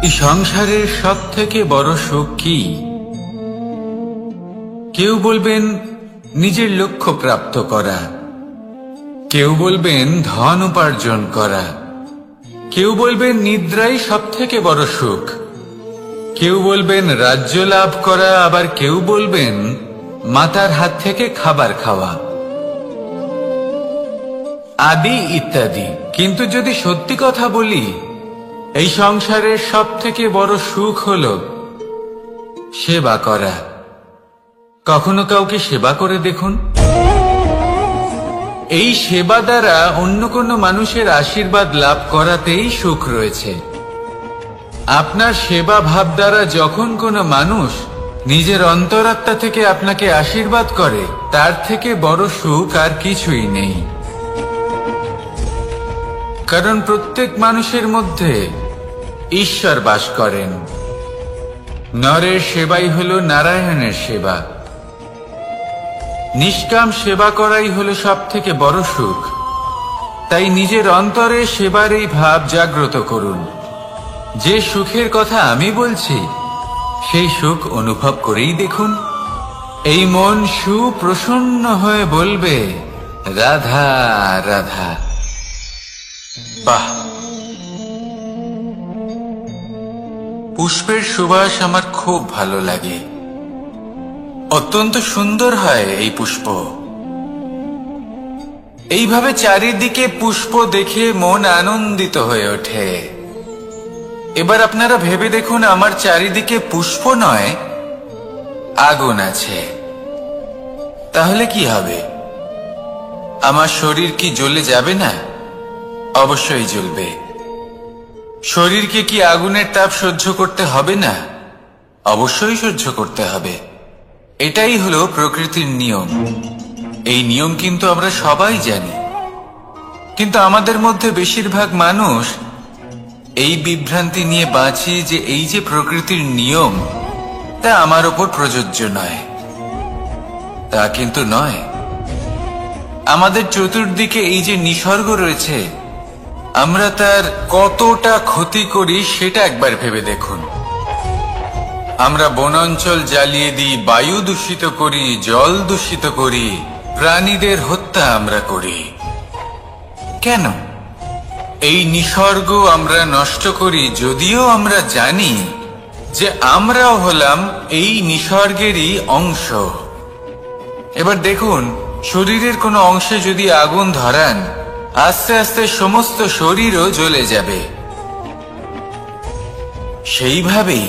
এই সংসারের সব থেকে বড় সুখ কি? কেউ বলবেন নিজের লক্ষ্য প্রাপ্ত করা, কেউ বলবেন ধন উপার্জন করা, কেউ বলবেন নিদ্রাই সব থেকে বড় সুখ, কেউ বলবেন রাজ্য লাভ করা, আবার কেউ বলবেন মাতার হাত থেকে খাবার খাওয়া, আদি ইত্যাদি। কিন্তু যদি সত্যি কথা বলি, এই সংসারের সব থেকে বড় সুখ হল সেবা করা। কখনো কাউকে সেবা করে দেখুন। এই সেবা দ্বারা অন্য কোনো মানুষের আশীর্বাদ লাভ করাতেই সুখ রয়েছে। আপনার সেবা ভাব দ্বারা যখন কোনো মানুষ নিজের অন্তরাত্মা থেকে আপনাকে আশীর্বাদ করে, তার থেকে বড় সুখ আর কিছুই নেই। কারণ প্রত্যেক মানুষের মধ্যে ঈশ্বর বাস করেন। নরের সেবাই হল নারায়ণের সেবা। নিষ্কাম সেবা করাই হল সব থেকে বড় সুখ। তাই নিজের অন্তরে সেবার এই ভাব জাগ্রত করুন। যে সুখের কথা আমি বলছি, সেই সুখ অনুভব করেই দেখুন। এই মন সুপ্রসন্ন হয়ে বলবে, রাধা রাধা। বাহ! পুষ্পের সুবাস আমার খুব ভালো লাগে। অত্যন্ত সুন্দর হয় এই পুষ্প। এইভাবে চারিদিকে পুষ্প দেখে মন আনন্দিত হয়ে ওঠে। এবার আপনারা ভেবে দেখুন, আমার চারিদিকে পুষ্প নয়, আগুন আছে। তাহলে কি হবে? আমার শরীর কি জ্বলে যাবে না? অবশ্যই জ্বলবে। শরীরকে কি আগুনের তাপ সহ্য করতে হবে না? অবশ্যই সহ্য করতে হবে। এটাই হলো প্রকৃতির নিয়ম। এই নিয়ম কিন্তু আমরা সবাই জানি, কিন্তু আমাদের মধ্যে বেশিরভাগ মানুষ এই বিভ্রান্তি নিয়ে বাঁচি যে এই যে প্রকৃতির নিয়ম, তা আমার ওপর প্রযোজ্য নয়। তা কিন্তু নয়। আমাদের চতুর্দিকে এই যে নিসর্গ রয়েছে, আমরা তার কতটা ক্ষতি করি সেটা একবার ভেবে দেখুন। আমরা বনাঞ্চল জ্বালিয়ে দিই, বায়ু দূষিত করি, জল দূষিত করি, প্রাণীদের হত্যা আমরা করি। কেন? এই নিসর্গ আমরা নষ্ট করি, যদিও আমরা জানি যে আমরাও হলাম এই নিসর্গেরই অংশ। এবার দেখুন, শরীরের কোনো অংশে যদি আগুন ধরান, আস্তে আস্তে সমস্ত শরীরও জ্বলে যাবে। সেইভাবেই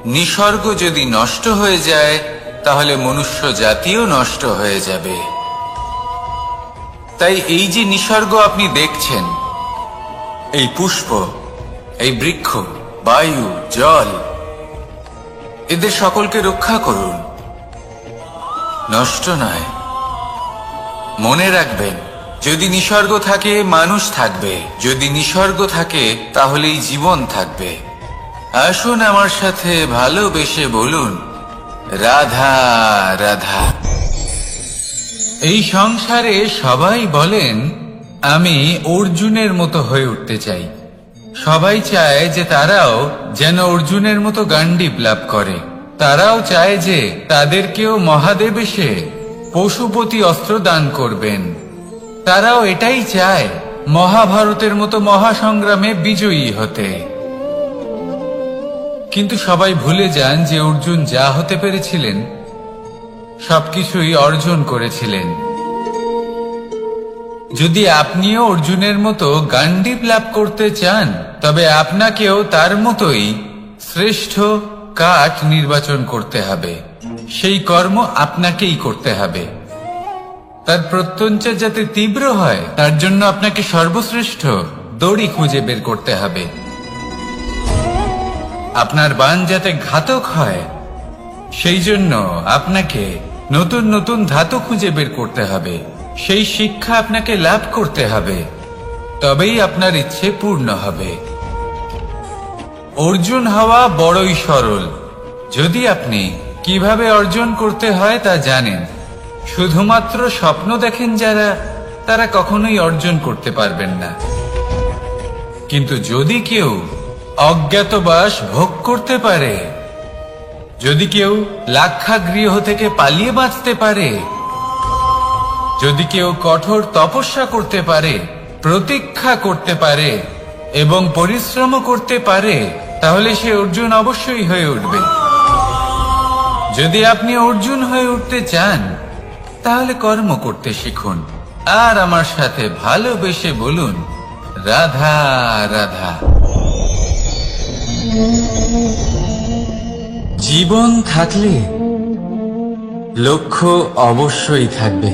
নিসর্গ যদি নষ্ট হয়ে যায়, তাহলে মনুষ্য জাতিও নষ্ট হয়ে যাবে। তাই এই যে নিসর্গ আপনি দেখছেন, এই পুষ্প, এই বৃক্ষ, বায়ু, জল, এদের সকলকে রক্ষা করুন, নষ্ট নয়। মনে রাখবেন, যদি নিসর্গ থাকে মানুষ থাকবে, যদি নিসর্গ থাকে তাহলেই জীবন থাকবে। আসুন আমার সাথে ভালোবেসে বলুন, রাধা রাধা। এই সংসারে সবাই বলেন, আমি অর্জুনের মতো হয়ে উঠতে চাই। সবাই চায় যে তারাও যেন অর্জুনের মতো গান্ডীব লাভ করে। তারাও চায় যে তাদেরকেও মহাদেব এসে পশুপতি অস্ত্র দান করবেন। তারাও এটাই চায় মহাভারতের মতো মহাসংগ্রামে বিজয়ী হতে। কিন্তু সবাই ভুলে যান যে অর্জুন যা হতে পেরেছিলেন, সবকিছুই অর্জন করেছিলেন। যদি আপনিও অর্জুনের মতো গান্ডীব লাভ করতে চান, তবে আপনাকেও তার মতোই শ্রেষ্ঠ কাঠ নির্বাচন করতে হবে। সেই কর্ম আপনাকেই করতে হবে। তার প্রত্যঞ্চা যাতে তীব্র হয়, তার জন্য আপনাকে সর্বশ্রেষ্ঠ দড়ি খুঁজে বের করতে হবে। আপনার বাণ যাতে ঘাতক হয়, সেই জন্য আপনাকে নতুন নতুন ধাতু খুঁজে বের করতে হবে। সেই শিক্ষা আপনাকে লাভ করতে হবে, তবেই আপনার ইচ্ছে পূর্ণ হবে। অর্জুন হওয়া বড়ই সরল, যদি আপনি কিভাবে অর্জন করতে হয় তা জানেন। শুধুমাত্র স্বপ্ন দেখেন যারা, তারা কখনোই অর্জন করতে পারবেন না। কিন্তু যদি কেউ অজ্ঞাতবাস ভোগ করতে পারে, যদি কেউ লাক্ষাগৃহ থেকে পালিয়ে বাঁচতে পারে, যদি কেউ কঠোর তপস্যা করতে পারে, প্রতীক্ষা করতে পারে এবং পরিশ্রম করতে পারে, তাহলে সে অর্জুন অবশ্যই হয়ে উঠবে। যদি আপনি অর্জুন হয়ে উঠতে চান, তাহলে কর্ম করতে শিখুন আর আমার সাথে ভালোবেসে বলুন, রাধা রাধা। জীবন থাকলে লক্ষ্য অবশ্যই থাকবে।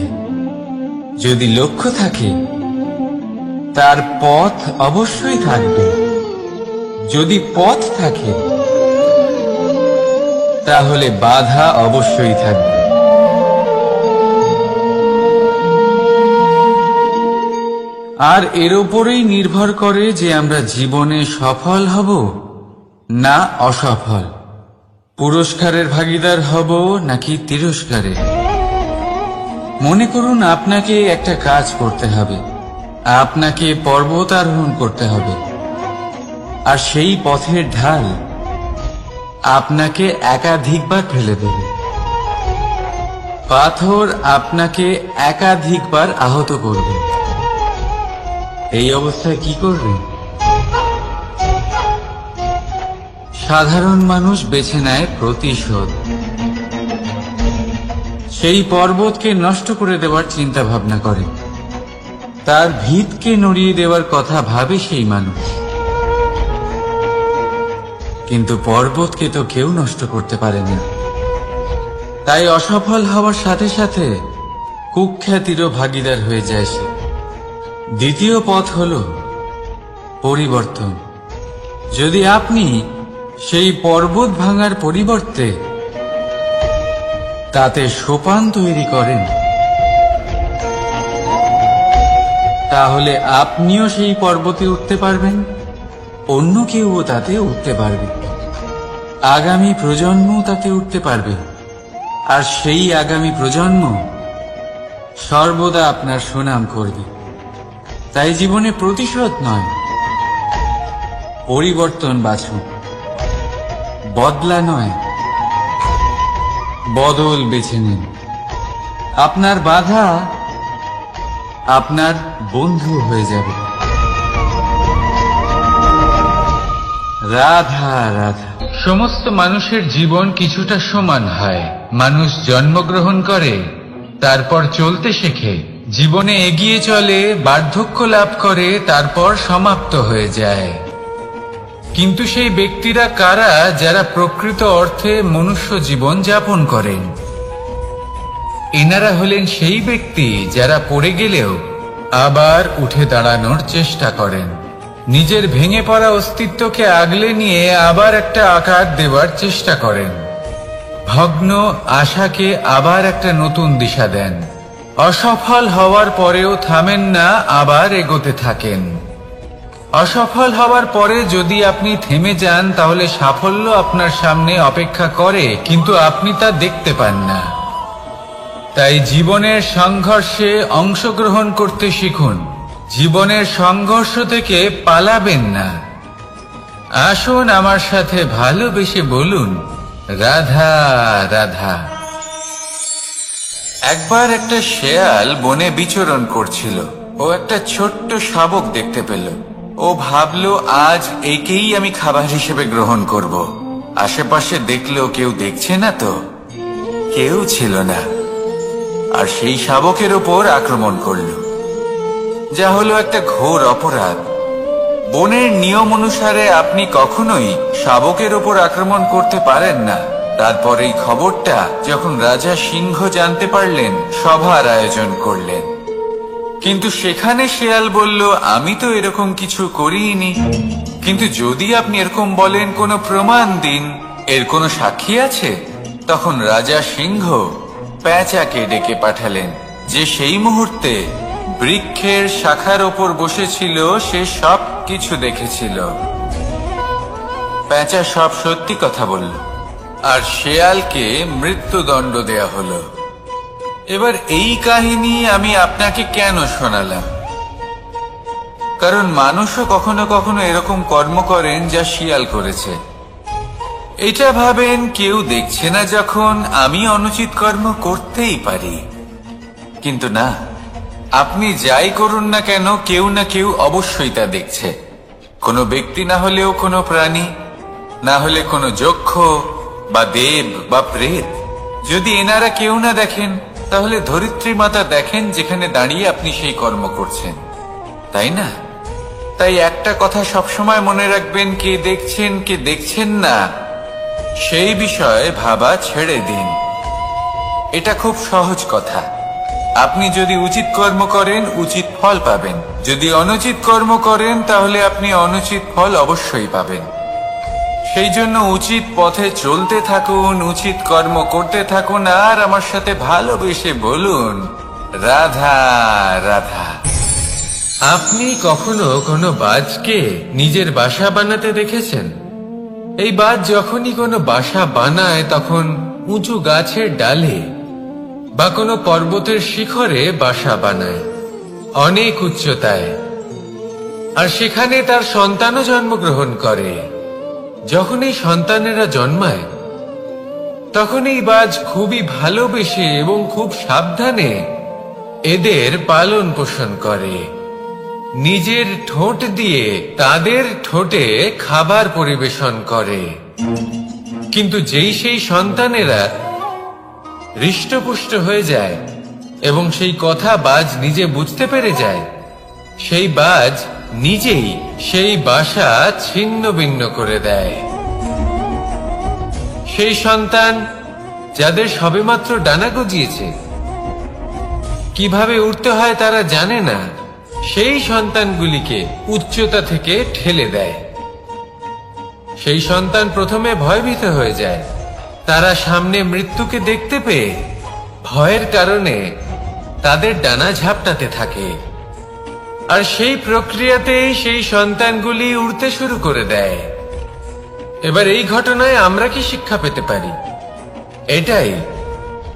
যদি লক্ষ্য থাকে, তার পথ অবশ্যই থাকবে। যদি পথ থাকে, তাহলে বাধা অবশ্যই থাকবে। আর এর উপরেই নির্ভর করে যে আমরা জীবনে সফল হব না অসফল, পুরস্কারের ভাগীদার হব নাকি তিরস্কারের। মনে করুন আপনাকে একটা কাজ করতে হবে, আপনাকে পর্বত আরোহণ করতে হবে, আর সেই পথের ঢাল আপনাকে একাধিকবার ফেলে দেবে। পাথর আপনাকে একাধিকবার আহত করবে। এই অবস্থায় কি করবেন? সাধারণ মানুষ বেছে নেয় প্রতিশোধ। সেই পর্বতকে নষ্ট করে দেওয়ার চিন্তা ভাবনা করে, তার ভিতকে নড়িয়ে দেওয়ার কথা ভাবে সেই মানুষ। কিন্তু পর্বতকে তো কেউ নষ্ট করতে পারে না। তাই অসফল হওয়ার সাথে সাথে কুখ্যাতিরও ভাগীদার হয়ে যায় সে। দ্বিতীয় পথ হল পরিবর্তন। যদি আপনি সেই পর্বত ভাঙার পরিবর্তে তাতে সোপান তৈরি করেন, তাহলে আপনিও সেই পর্বতে উঠতে পারবেন, অন্য কেউও তাতে উঠতে পারবে, আগামী প্রজন্মও তাতে উঠতে পারবে, আর সেই আগামী প্রজন্ম সর্বদা আপনার সুনাম করবে। তাই জীবনে প্রতিশোধ নয়, পরিবর্তন বাছুন। বদলা নয়, বদল বেছে নিন। আপনার বাধা আপনার বন্ধু হয়ে যাবে। রাধা রাধা। সমস্ত মানুষের জীবন কিছুটা সমান হয়। মানুষ জন্মগ্রহণ করে, তারপর চলতে শেখে, জীবনে এগিয়ে চলে, বার্ধক্য লাভ করে, তারপর সমাপ্ত হয়ে যায়। কিন্তু সেই ব্যক্তিরা কারা যারা প্রকৃত অর্থে মনুষ্য জীবন যাপন করেন? এনারা হলেন সেই ব্যক্তি যারা পড়ে গেলেও আবার উঠে দাঁড়ানোর চেষ্টা করেন, নিজের ভেঙে পড়া অস্তিত্বকে আগলে নিয়ে আবার একটা আকার দেওয়ার চেষ্টা করেন, ভগ্ন আশাকে আবার একটা নতুন দিশা দেন। অসফল হওয়ার পরেও থামেন না, আবার এগোতে থাকেন। অসফল হওয়ার পরে যদি আপনি থেমে যান, তাহলে সাফল্য আপনার সামনে অপেক্ষা করে, কিন্তু আপনি তা দেখতে পান না। তাই জীবনের সংঘর্ষে অংশগ্রহণ করতে শিখুন। জীবনের সংঘর্ষ থেকে পালাবেন না। আসুন আমার সাথে ভালোবেসে বলুন, রাধা রাধা। একবার একটা শেয়াল বনে বিচরণ করছিল। ও একটা ছোট্ট শাবক দেখতে পেল। ও ভাবলো, আজ একেই আমি খাবার হিসেবে গ্রহণ করব। আশেপাশে দেখলো কেউ দেখছে না তো, কেউ ছিল না, আর সেই শাবকের ওপর আক্রমণ করলো, যা হলো একটা ঘোর অপরাধ। বনের নিয়ম অনুসারে আপনি কখনোই শাবকের ওপর আক্রমণ করতে পারেন না। তারপর এই খবরটা যখন রাজা সিংহ জানতে পারলেন, সভার আয়োজন করলেন। কিন্তু সেখানে শেয়াল বলল, আমি তো এরকম কিছু করিনি। কিন্তু যদি আপনি এরকম বলেন, কোনো প্রমাণ দিন, এর কোনো সাক্ষী আছে? তখন রাজা সিংহ পেঁচাকে ডেকে পাঠালেন, যে সেই মুহূর্তে বৃক্ষের শাখার ওপর বসেছিল। সে সব কিছু দেখেছিল। পেঁচা সব সত্যি কথা বলল, আর শেয়ালকে মৃত্যুদণ্ড দেয়া হলো। এবার এই কাহিনী আমি আপনাকে কেন শোনালাম? কারণ মানুষও কখনো কখনো এরকম কর্ম করেন যা শিয়াল করেছে। এটা ভাবেন কেউ দেখছে না যখন আমি অনুচিত কর্ম করতেই পারি, কিন্তু না, আপনি যাই করুন না কেন কেউ না কেউ অবশ্যই তা দেখছে। কোনো ব্যক্তি না হলেও কোনো প্রাণী, না হলে কোনো যক্ষ বা দেব বা প্রেত। যদি এনারা কেউ না দেখেন, তাহলে ধরিত্রী মাতা দেখেন যেখানে দাঁড়িয়ে আপনি সেই কর্ম করছেন, তাই না? তাই একটা কথা সবসময় মনে রাখবেন, কে দেখছেন কে দেখছেন না সেই বিষয়ে ভাবা ছেড়ে দিন। এটা খুব সহজ কথা। আপনি যদি উচিত কর্ম করেন উচিত ফল পাবেন, যদি অনুচিত কর্ম করেন তাহলে আপনি অনুচিত ফল অবশ্যই পাবেন। সেই জন্য উচিত পথে চলতে থাকুন, উচিত কর্ম করতে থাকুন, আর আমার সাথে ভালোবেসে বলুন, রাধা রাধা। আপনি কখনো কোনো বাজকে নিজের বাসা বানাতে দেখেছেন? এই বাজ যখনই কোনো বাসা বানায় তখন উঁচু গাছের ডালে বা কোনো পর্বতের শিখরে বাসা বানায়, অনেক উচ্চতায়, আর সেখানে তার সন্তানও জন্মগ্রহণ করে। যখন এই সন্তানেরা জন্মায় তখন এই বাজ খুবই ভালোবেসে এবং খুব সাবধানে এদের পালন পোষণ করে। নিজের ঠোঁট দিয়ে তাদের ঠোঁটে খাবার পরিবেশন করে। কিন্তু যেই সেই সন্তানেরা হৃষ্টপুষ্ট হয়ে যায় এবং সেই কথা বাজ নিজে বুঝতে পেরে যায়, সেই বাজ নিজেই সেই বাসা ছিন্ন ভিন্ন করে দেয়। সেই সন্তান যাদের সবেমাত্র ডানা গজিয়েছে, কিভাবে উঠতে হয় তারা জানে না, সেই সন্তানগুলিকে উচ্চতা থেকে ঠেলে দেয়। সেই সন্তান প্রথমে ভয়ভীত হয়ে যায়। তারা সামনে মৃত্যুকে দেখতে পেয়ে ভয়ের কারণে তাদের ডানা ঝাপটাতে থাকে, আর সেই প্রক্রিয়াতেই সেই সন্তানগুলি উড়তে শুরু করে দেয়। এবার এই ঘটনায় আমরা কি শিক্ষা পেতে পারি? এটাই,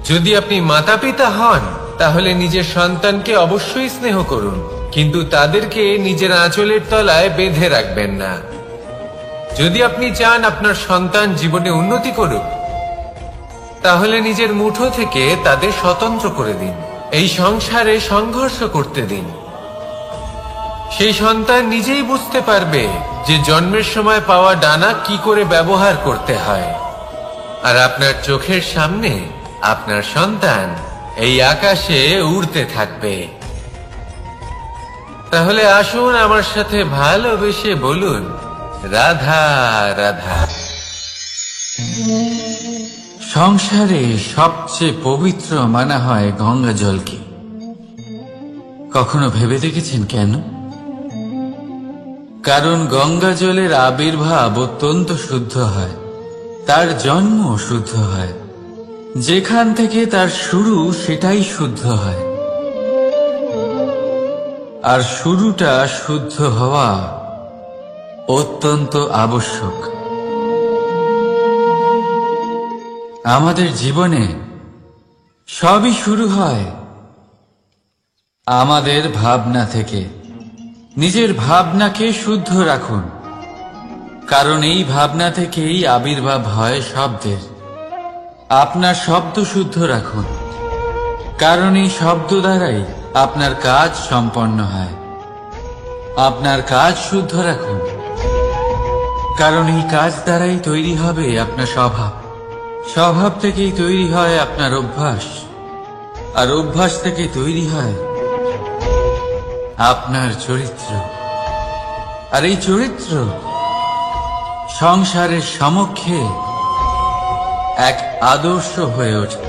যদি আপনি মাতা পিতা হন তাহলে নিজের সন্তানকে অবশ্যই স্নেহ করুন, কিন্তু তাদেরকে নিজের আঁচলের তলায় বেঁধে রাখবেন না। যদি আপনি চান আপনার সন্তান জীবনে উন্নতি করুক, তাহলে নিজের মুঠো থেকে তাদের স্বতন্ত্র করে দিন, এই সংসারে সংঘর্ষ করতে দিন। সেই সন্তান নিজেই বুঝতে পারবে যে জন্মের সময় পাওয়া ডানা কি করে ব্যবহার করতে হয়। আর আপনার চোখের সামনে আপনার সন্তান এই আকাশে উড়তে থাকবে। তাহলে আসুন আমার সাথে ভালোবেসে বলুন, রাধা রাধা। সংসারে সবচেয়ে পবিত্র মানা হয় গঙ্গা জলকে। কখনো ভেবে দেখেছেন কেন? কারণ গঙ্গা জলের আবির্ভাব অত্যন্ত শুদ্ধ হয়, তার জন্ম শুদ্ধ হয়, যেখান থেকে তার শুরু সেটাই শুদ্ধ হয়। আর শুরুটা শুদ্ধ হওয়া অত্যন্ত আবশ্যক। আমাদের জীবনে সবই শুরু হয় আমাদের ভাবনা থেকে। নিজের ভাবনাকে শুদ্ধ রাখুন, কারণ এই ভাবনা থেকেই আবির্ভাব হয় শব্দের। আপনার শব্দ শুদ্ধ রাখুন, কারণ এই শব্দ দ্বারাই আপনার কাজ সম্পন্ন হয়। আপনার কাজ শুদ্ধ রাখুন, কারণ এই কাজ দ্বারাই তৈরি হবে আপনার স্বভাব। স্বভাব থেকেই তৈরি হয় আপনার অভ্যাস, আর অভ্যাস থেকে তৈরি হয় আপনার চরিত্র। আর এই চরিত্র সংসারের সমক্ষে এক আদর্শ হয়ে ওঠে।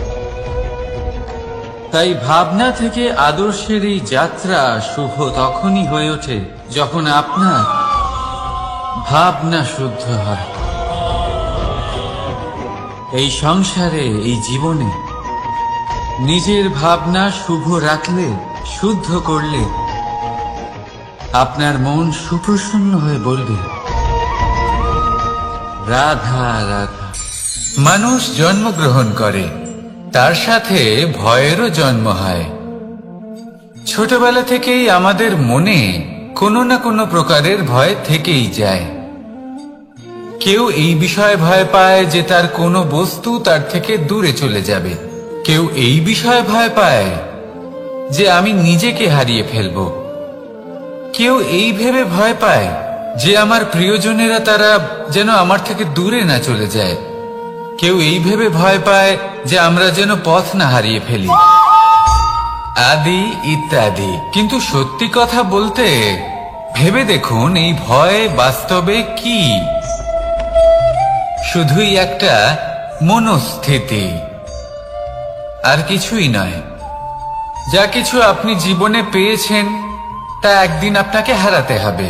তাই ভাবনা থেকে আদর্শের এই যাত্রা শুভ তখনই হয়ে ওঠে যখন আপনার ভাবনা শুদ্ধ হয়। এই সংসারে, এই জীবনে নিজের ভাবনা শুভ রাখলে, শুদ্ধ করলে আপনার মন সুপ্রসন্ন হয়ে বলবে, রাধা রাধা। মানুষ জন্মগ্রহণ করে, তার সাথে ভয়েরও জন্ম হয়। ছোটবেলা থেকেই আমাদের মনে কোনো না কোনো প্রকারের ভয় থেকেই যায়। কেউ এই বিষয়ে ভয় পায় যে তার কোনো বস্তু তার থেকে দূরে চলে যাবে। কেউ এই বিষয়ে ভয় পায় যে আমি নিজেকে হারিয়ে ফেলব। কেউ এই ভেবে ভয় পায় যে আমার প্রিয়জনেরা তারা যেন আমার থেকে দূরে না চলে যায়। কেউ এই ভেবে ভয় পায় যে আমরা যেন পথ না হারিয়ে ফেলি, আদি ইত্যাদি। কিন্তু সত্যি কথা বলতে ভেবে দেখুন, এই ভয় বাস্তবে কি? শুধুই একটা মনস্থিতি, আর কিছুই নয়। যা কিছু আপনি জীবনে পেয়েছেন তা একদিন আপনাকে হারাতে হবে।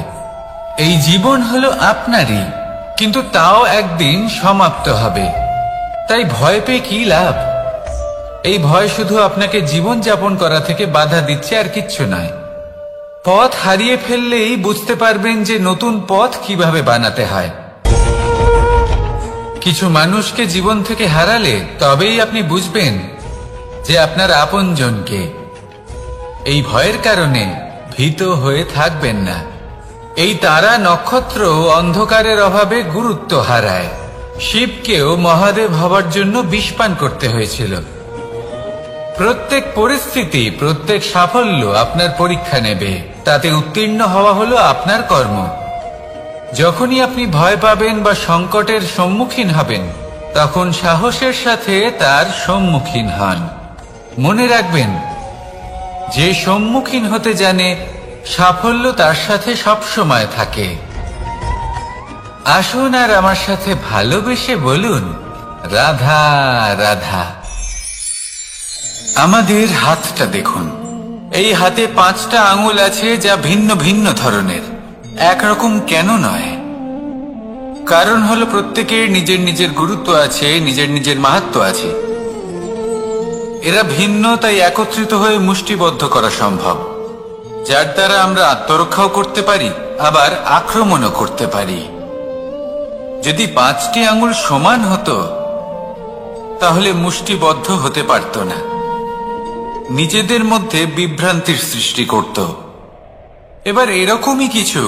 এই জীবন হলো আপনারই, কিন্তু তাও একদিন সমাপ্ত হবে। তাই ভয় পেয়ে কি লাভ? এই ভয় শুধু আপনাকে জীবন যাপন করা থেকে বাধা দিচ্ছে, আর কিচ্ছু নয়। পথ হারিয়ে ফেললেই বুঝতে পারবেন যে নতুন পথ কিভাবে বানাতে হয়। কিছু মানুষকে জীবন থেকে হারালে তবেই আপনি বুঝবেন যে আপনার আপনজনকে। এই ভয়ের কারণে ভীত হয়ে থাকবেন না। এই তারা নক্ষত্র অন্ধকারের অভাবে গুরুত্ব হারায়। শিবকেও মহাদেব হবার জন্য বিষ পান করতে হয়েছিল। প্রত্যেক পরিস্থিতি, প্রত্যেক সাফল্য আপনার পরীক্ষা নেবে। তাতে উত্তীর্ণ হওয়া হলো আপনার কর্ম। যখনই আপনি ভয় পাবেন বা সংকটের সম্মুখীন হবেন, তখন সাহসের সাথে তার সম্মুখীন হন। মনে রাখবেন, যে সম্মুখীন হতে জানে সাফল্য তার সাথে সবসময় থাকে। আসুন আর আমার সাথে ভালোবেসে বলুন, রাধা রাধা। আমাদের হাতটা দেখুন। এই হাতে 5টা আঙুল আছে, যা ভিন্ন ভিন্ন ধরনের। একরকম কেন নয়? কারণ হলো প্রত্যেকের নিজের নিজের গুরুত্ব আছে, নিজের নিজের মাহাত্ম্য আছে। এরা ভিন্ন, তাই একত্রিত হয়ে মুষ্টিবদ্ধ করা সম্ভব, যার দ্বারা আমরা আত্মরক্ষাও করতে পারি, আবার আক্রমণও করতে পারি। যদি 5টি আঙুল সমান হতো তাহলে মুষ্টিবদ্ধ হতে পারত না, নিজেদের মধ্যে বিভ্রান্তির সৃষ্টি করত। এবার এরকমই কিছু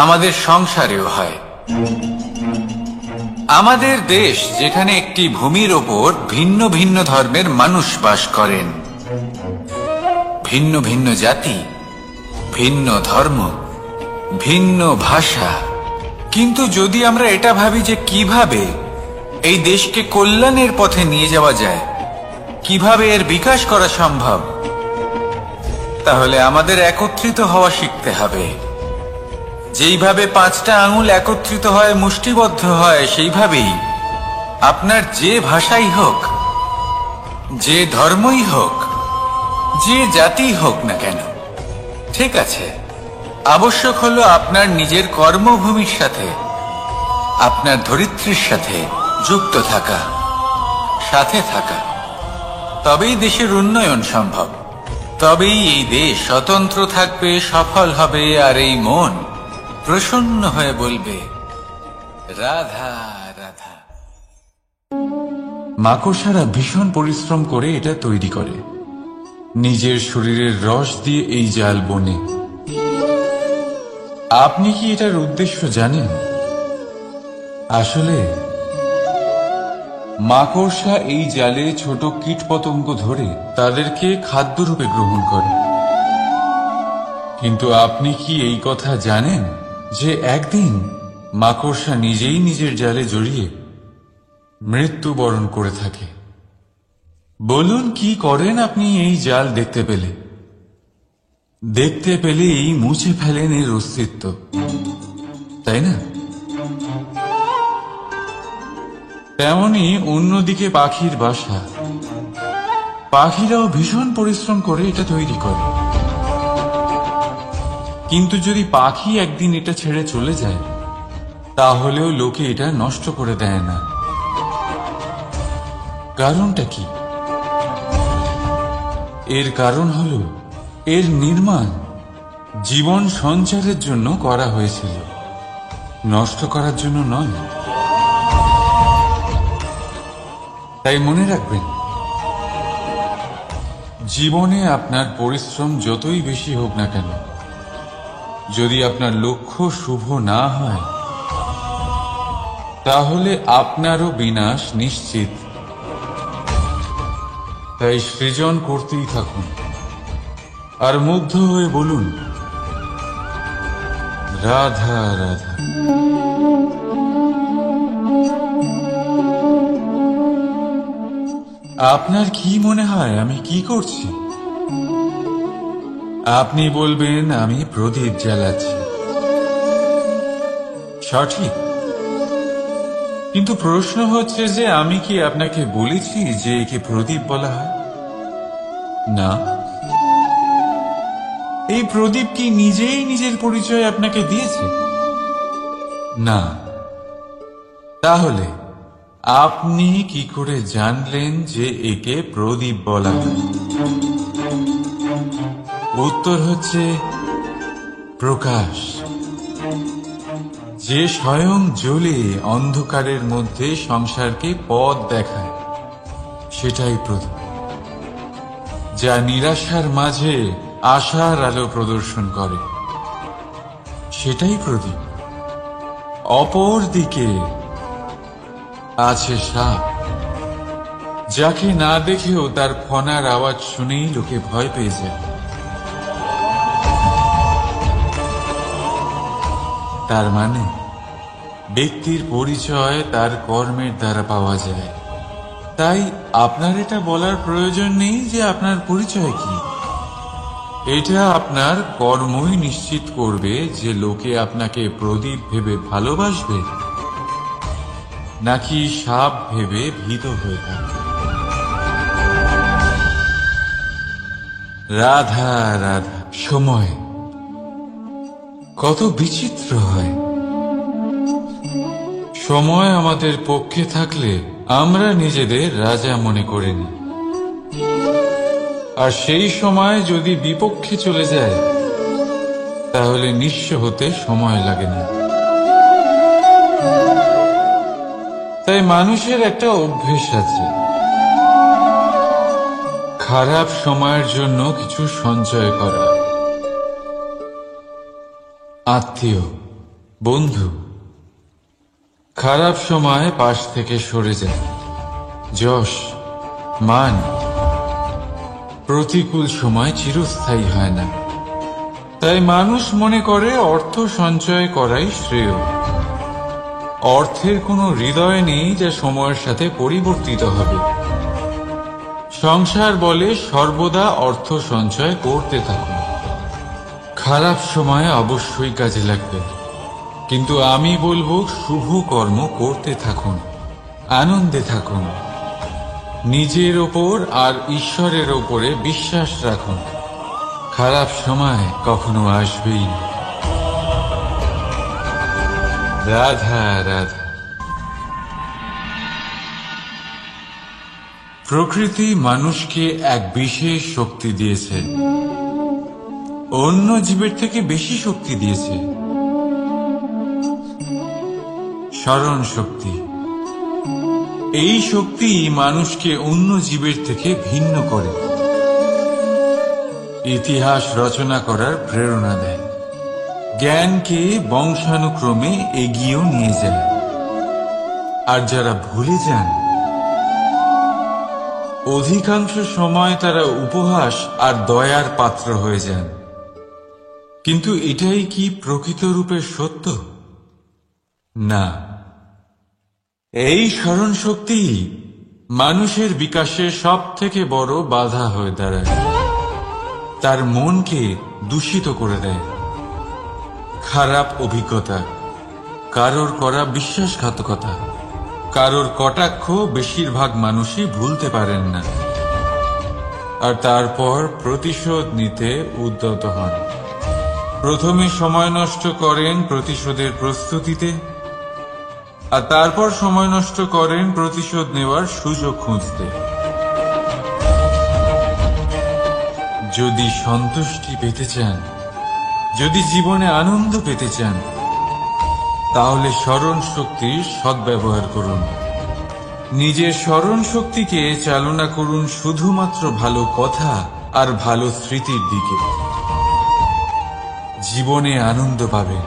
আমাদের সংসারেও হয়। আমাদের দেশ, যেখানে একটি ভূমির ওপর ভিন্ন ভিন্ন ধর্মের মানুষ বাস করেন, ভিন্ন ভিন্ন জাতি, ভিন্ন ধর্ম, ভিন্ন ভাষা। কিন্তু যদি আমরা এটা ভাবি যে কিভাবে এই দেশকে কল্যাণের পথে নিয়ে যাওয়া যায়, কিভাবে এর বিকাশ করা সম্ভব, তাহলে আমাদের একত্রিত হওয়া শিখতে হবে। যেইভাবে 5টা আঙুল একত্রিত হয়, মুষ্টিবদ্ধ হয়, সেইভাবেই আপনার যে ভাষাই হোক, যে ধর্মই হোক, যে জাতি হোক না কেন, ঠিক আছে, আবশ্যক হলো আপনার নিজের কর্মভূমির সাথে, আপনার ধরিত্রীর সাথে যুক্ত থাকা, সাথে থাকা। তবেই দেশের উন্নয়ন সম্ভব, তবেই এই দেশ স্বতন্ত্র থাকবে, সফল হবে, আর এই মন প্রসন্ন হয়ে বলবে, রাধা রাধা। মাকড়সারা ভীষণ পরিশ্রম করে এটা তৈরি করে। নিজের শরীরের রস দিয়ে এই জাল বনে। আপনি কি এটার উদ্দেশ্য জানেন? আসলে মাকড়সা এই জালে ছোট কীটপতঙ্গ ধরে তাদেরকে খাদ্যরূপে গ্রহণ করে। কিন্তু আপনি কি এই কথা জানেন যে একদিন মাকড়সা নিজেই নিজের জালে জড়িয়ে মৃত্যুবরণ করে থাকে? বলুন, কি করেন আপনি এই জাল দেখতে পেলে? দেখতে পেলেই মুছে ফেলেন এর অস্তিত্ব, তাই না? তেমনি অন্যদিকে পাখির বাসা। পাখিরাও ভীষণ পরিশ্রম করে এটা তৈরি করে। কিন্তু যদি পাখি একদিন এটা ছেড়ে চলে যায়, তাহলেও লোকে এটা নষ্ট করে দেয় না। কারণটা কি? এর কারণ হলো এর নির্মাণ জীবন সঞ্চারের জন্য করা হয়েছিল, নষ্ট করার জন্য নয়। তাই মনে রাখবেন, জীবনে আপনার পরিশ্রম যতই বেশি হোক না কেন, যদি আপনার লক্ষ্য শুভ না হয়, তাহলে আপনারও বিনাশ নিশ্চিত। তাই সৃজন করতেই থাকুন আর মুগ্ধ হয়ে বলুন, রাধা রাধা। আপনার কি মনে হয় আমি কি করছি? আপনি বলবেন আমি প্রদীপ জ্বালাচ্ছি। সঠিক, কিন্তু প্রশ্ন হচ্ছে যে আমি কি আপনাকে বলেছি যে একে প্রদীপ বলা হয়? না। এই প্রদীপ কি নিজেই নিজের পরিচয় আপনাকে দিয়েছে? না। তাহলে আপনি কি করে জানলেন যে একে প্রদীপ বলা হয়? উত্তর হচ্ছে প্রকাশ, যে স্বয়ং জ্বলে অন্ধকারের মধ্যে সংসারকে পথ দেখায়, সেটাই প্রদীপ। যা নিরাশার মাঝে আশার আলো প্রদর্শন করে, সেটাই প্রদীপ। অপর দিকে আছে সাপ, যাকে না দেখেও তার ফনার আওয়াজ শুনেই লোকে ভয় পেয়ে যায়। তার মানে ব্যক্তির পরিচয় তার কর্মের দ্বারা পাওয়া যায়। তাই আপনার এটা বলার প্রয়োজন নেই যে আপনার পরিচয় কি। এটা আপনার কর্মই নিশ্চিত করবে যে লোকে আপনাকে প্রদীপ ভেবে ভালোবাসবে নাকি সাপ ভেবে ভীত হয়ে থাকবে। রাধা রাধা। সময় কত বিচিত্র হয়। সময় আমাদের পক্ষে থাকলে আমরা নিজেদের রাজা মনে করে নিই, আর সেই সময় যদি বিপক্ষে চলে যায় তাহলে নিঃস্ব হতে সময় লাগে না। তাই মানুষের একটা অভ্যেস আছে, খারাপ সময়ের জন্য কিছু সঞ্চয় করা। আত্মীয়, বন্ধু খারাপ সময় পাশ থেকে সরে যায়। যশ, মান প্রতিকূল সময় চিরস্থায়ী হয় না। তাই মানুষ মনে করে অর্থ সঞ্চয় করাই শ্রেয়। অর্থের কোনো হৃদয় নেই যা সময়ের সাথে পরিবর্তিত হবে। সংসার বলে সর্বদা অর্থ সঞ্চয় করতে থাকুন। খারাপ সময় অবশ্যই কাজে লাগবে, কিন্তু আমি বলবো শুভ কর্ম করতে থাকুন, আনন্দে থাকুন, নিজের ওপর আর ঈশ্বরের ওপরে বিশ্বাস রাখুন। খারাপ সময় কখনো আসবেই না। রাধা রাধা। প্রকৃতি মানুষকে এক বিশেষ শক্তি দিয়েছে, অন্য জীবের থেকে বেশি শক্তি দিয়েছে। স্মরণ শক্তি। এই শক্তি মানুষকে অন্য জীবের থেকে ভিন্ন করে, ইতিহাস রচনা করার প্রেরণা দেয়, জ্ঞানকে বংশানুক্রমে এগিয়েও নিয়ে যায়। আর যারা ভুলে যান, অধিকাংশ সময় তারা উপহাস আর দয়ার পাত্র হয়ে যান। কিন্তু এটাই কি প্রকৃত রূপে সত্য? না। এই স্মরণ শক্তি মানুষের বিকাশের সব থেকে বড় বাধা হয়ে দাঁড়ায়। তার মনকে দূষিত করে দেয়। খারাপ অভিজ্ঞতা, কারোর করা বিশ্বাসঘাতকতা, কারোর কটাক্ষ বেশিরভাগ মানুষই ভুলতে পারেন না, আর তারপর প্রতিশোধ নিতে উদ্যত হন। প্রথমে সময় নষ্ট করেন প্রতিশোধের প্রস্তুতিতে, আর তারপর সময় নষ্ট করেন প্রতিশোধ নেওয়ার সুযোগ খুঁজতে। যদি সন্তুষ্টি পেতে চান, যদি জীবনে আনন্দ পেতে চান, তাহলে স্মরণ শক্তির সদ্ব্যবহার করুন। নিজের স্মরণ শক্তিকে চালনা করুন শুধুমাত্র ভালো কথা আর ভালো স্মৃতির দিকে। জীবনে আনন্দ পাবেন।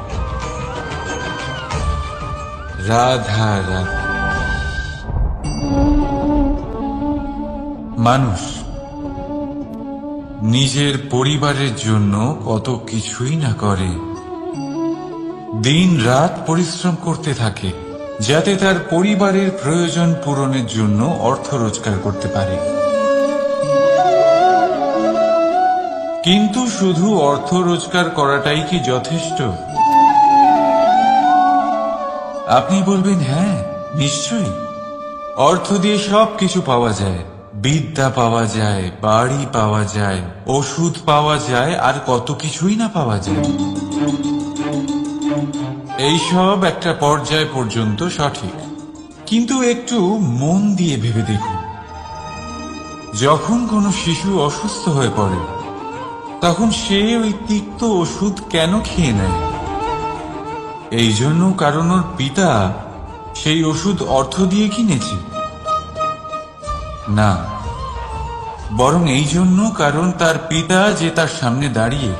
রাধা রাধা। মানুষ নিজের পরিবারের জন্য কত কিছুই না করে, দিন রাত পরিশ্রম করতে থাকে যাতে তার পরিবারের প্রয়োজন পূরণের জন্য অর্থ রোজগার করতে পারে। কিন্তু শুধু অর্থ রোজগার করাটাই কি যথেষ্ট? আপনি বলবেন, হ্যাঁ নিশ্চয়ই, অর্থ দিয়ে সব কিছু পাওয়া যায়, বিদ্যা পাওয়া যায়, বাড়ি পাওয়া যায়, ওষুধ পাওয়া যায়, আর কত কিছুই না পাওয়া যায়। এইসব একটা পর্যায় পর্যন্ত সঠিক, কিন্তু একটু মন দিয়ে ভেবে দেখুন, যখন কোনো শিশু অসুস্থ হয়ে পড়ে তখন সে ওই তিক্ত ওষুধ কেন খেয়ে নেয়? এই জন্য কারণ ওর পিতা সেই ওষুধ অর্থ দিয়ে কিনেছে? না, বরং এই জন্য কারণ তার পিতা যে তার সামনে দাঁড়িয়ে,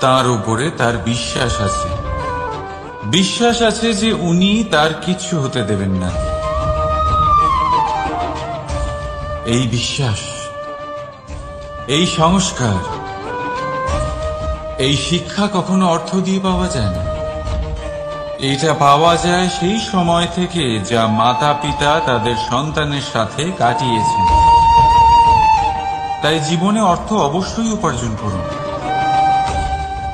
তার উপরে তার বিশ্বাস আছে। বিশ্বাস আছে যে উনি তার কিচ্ছু হতে দেবেন না। এই বিশ্বাস, এই সংস্কার, এই শিক্ষা কখনো অর্থ দিয়ে পাওয়া যায় না। এটা পাওয়া যায় সেই সময় থেকে যা মাতা পিতা তাদের সন্তানের সাথে কাটিয়েছেন। তাই জীবনে অর্থ অবশ্যই উপার্জন করুন,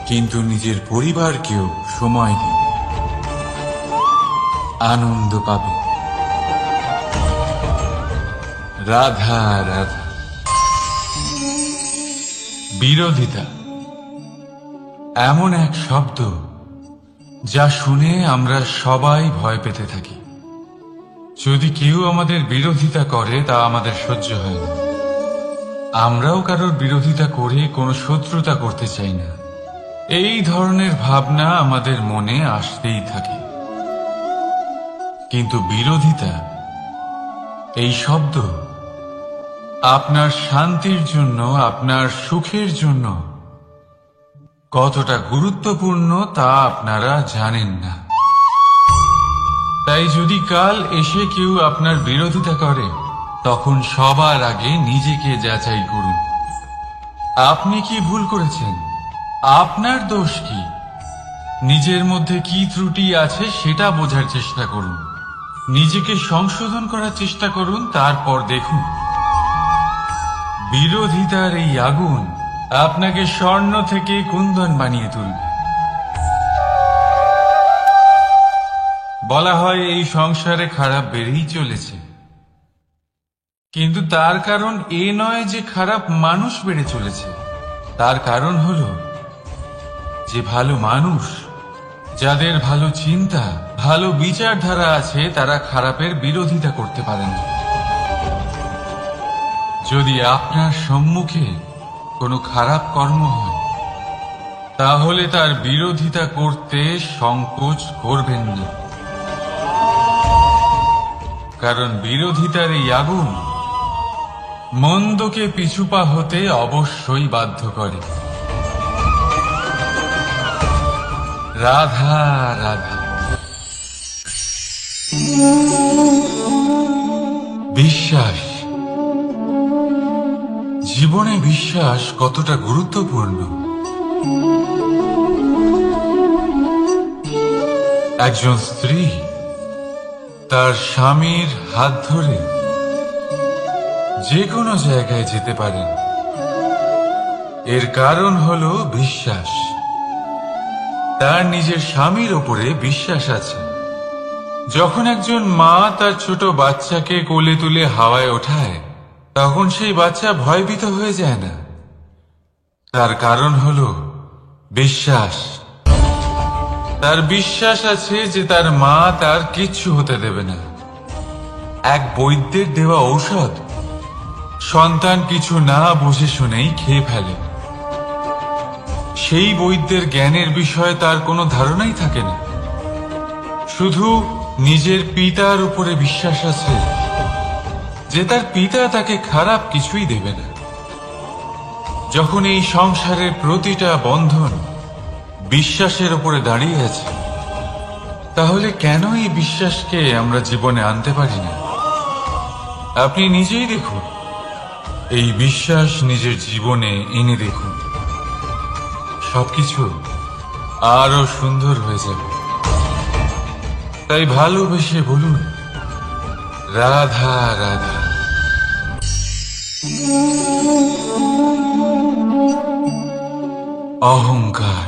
কিন্তু নিজের পরিবারকেও সময় দিন, আনন্দ পাবে। রাধা রাধা। বিরোধিতা এমন এক শব্দ যা শুনে আমরা সবাই ভয় পেতে থাকি। যদি কেউ আমাদের বিরোধিতা করে তা আমাদের সহ্য হয় না। আমরাও কারোর বিরোধিতা করে কোনো শত্রুতা করতে চাই না। এই ধরনের ভাবনা আমাদের মনে আসতেই থাকে। কিন্তু বিরোধিতা, এই শব্দ আপনার শান্তির জন্য, আপনার সুখের জন্য কতটা গুরুত্বপূর্ণ তা আপনারা জানেন না। তাই যদি কাল এসে কেউ আপনার বিরোধিতা করে, তখন সবার আগে নিজেকে যাচাই করুন। আপনি কি ভুল করেছেন? আপনার দোষ কি? নিজের মধ্যে কি ত্রুটি আছে সেটা বোঝার চেষ্টা করুন, নিজেকে সংশোধন করার চেষ্টা করুন, তারপর দেখুন বিরোধিতার এই আগুন আপনাকে স্বর্ণ থেকে কুন্দন বানিয়ে তুলবে। বলা হয় এই সংসারে খারাপ বেড়েই চলেছে, কিন্তু তার কারণ এ নয় যে খারাপ মানুষ বেড়ে চলেছে। তার কারণ হল যে ভালো মানুষ, যাদের ভালো চিন্তা, ভালো বিচারধারা আছে, তারা খারাপের বিরোধিতা করতে পারেন। যদি আপনার সম্মুখে কোনো খারাপ কর্ম হয়, তাহলে তার বিরোধিতা করতে সংকোচ করবেন না, কারণ বিরোধিতার এই আগুন মন্দকে পিছুপা হতে অবশ্যই বাধ্য করে। রাধা রাধা। বিশ্বাস, জীবনে বিশ্বাস কতটা গুরুত্বপূর্ণ। একজন স্ত্রী তার স্বামীর হাত ধরে যে কোনো জায়গায় যেতে পারেন, এর কারণ হল বিশ্বাস। তার নিজের স্বামীর ওপরে বিশ্বাস আছে। যখন একজন মা তার ছোট বাচ্চাকে কোলে তুলে হাওয়ায় ওঠায়, তখন সেই বাচ্চা ভয়ভীত হয়ে যায় না। তার কারণ হল বিশ্বাস। তার বিশ্বাস আছে যে তার মা তার কিচ্ছু হতে দেবে না। এক বৈদ্যের দেওয়া ঔষধ সন্তান কিছু না বুঝে শুনেই খেয়ে ফেলে। সেই বৈদ্যের জ্ঞানের বিষয়ে তার কোনো ধারণাই থাকে না, শুধু নিজের পিতার উপরে বিশ্বাস আছে যে তার পিতা তাকে খারাপ কিছুই দেবে না। যখন এই সংসারের প্রতিটা বন্ধন বিশ্বাসের উপরে দাঁড়িয়ে আছে, তাহলে কেন এই বিশ্বাসকে আমরা জীবনে আনতে পারি না? আপনি নিজেই দেখুন, এই বিশ্বাস নিজের জীবনে এনে দেখুন, সবকিছু আরো সুন্দর হয়ে যাবে। তাই ভালোবেসে বলুন, রাধা রাধা। অহংকার,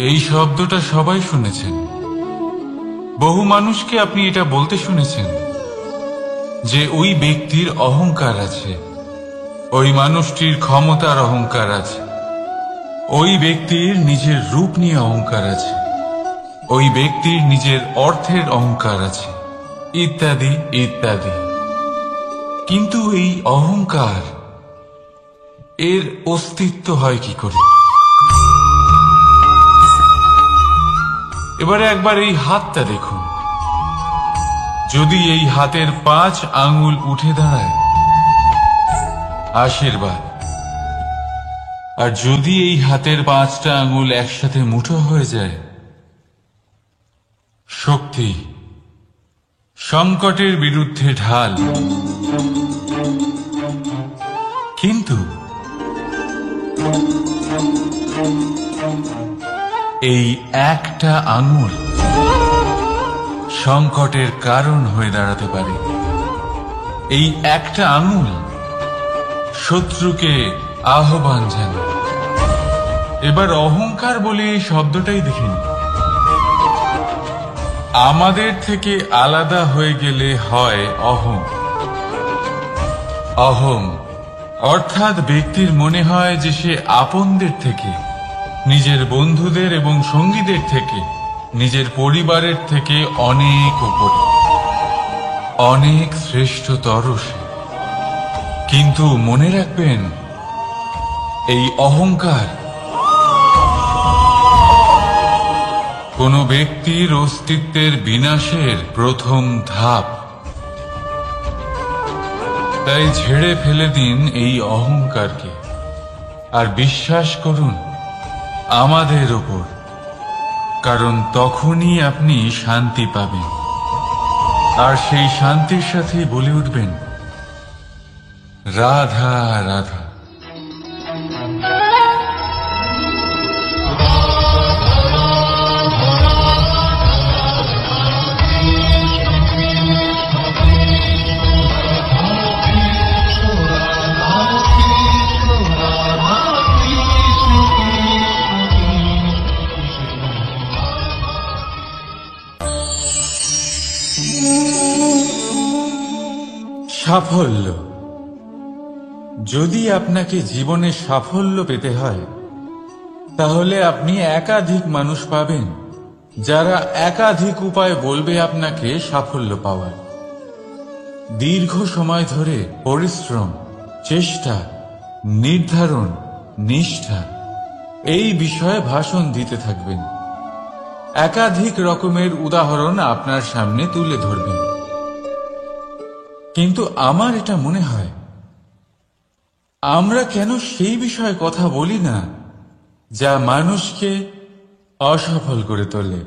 এই শব্দটা সবাই শুনেছেন। বহু মানুষকে আপনি এটা বলতে শুনেছেন যে ওই ব্যক্তির অহংকার আছে, ওই মানুষটির ক্ষমতার অহংকার আছে, ওই ব্যক্তির নিজের রূপ নিয়ে অহংকার আছে, ওই ব্যক্তির নিজের অর্থের অহংকার আছে, ইত্যাদি ইত্যাদি। কিন্তু এই অহংকার, এর অস্তিত্ব হয় কি করে? এবারে একবার এই হাতটা দেখুন। যদি এই হাতের 5 আঙ্গুল উঠে দাঁড়ায়, আশীর্বাদ। আর যদি এই হাতের 5টা আঙ্গুল একসাথে মুঠো হয়ে যায়, শক্তি, সংকটের বিরুদ্ধে ঢাল। কিন্তু এই একটা আঙুল সংকটের কারণ হয়ে দাঁড়াতে পারে। এই একটা আঙুল শত্রুকে আহ্বান জানায়। এবার অহংকার বলে এই শব্দটাই দেখিনি। আমাদের থেকে আলাদা হয়ে গেলে হয় অহং। অহং অর্থাৎ ব্যক্তির মনে হয় যে সে আপনদের থেকে, নিজের বন্ধুদের এবং সঙ্গীদের থেকে, নিজের পরিবারের থেকে অনেক উপরে, অনেক শ্রেষ্ঠতর সে। কিন্তু মনে রাখবেন, এই অহংকার কোন ব্যক্তির অস্তিত্বের বিনাশের প্রথম ধাপ। তাই ঝেড়ে ফেলে দিন এই অহংকারকে, আর বিশ্বাস করুন আমাদের ওপর, কারণ তখনই আপনি শান্তি পাবেন। আর সেই শান্তির সাথে বলে উঠবেন, রাধা রাধা। সাফল্য। যদি আপনাকে জীবনে সাফল্য পেতে হয়, তাহলে আপনি একাধিক মানুষ পাবেন যারা একাধিক উপায় বলবে আপনাকে সাফল্য পাওয়ার। দীর্ঘ সময় ধরে পরিশ্রম, চেষ্টা, নির্ধারণ, নিষ্ঠা, এই বিষয়ে ভাষণ দিতে থাকবেন। একাধিক রকমের উদাহরণ আপনার সামনে তুলে ধরবেন। কিন্তু আমার এটা মনে হয়, আমরা কেন সেই বিষয়ে কথা বলি না যা মানুষকে অসফল করে তোলে?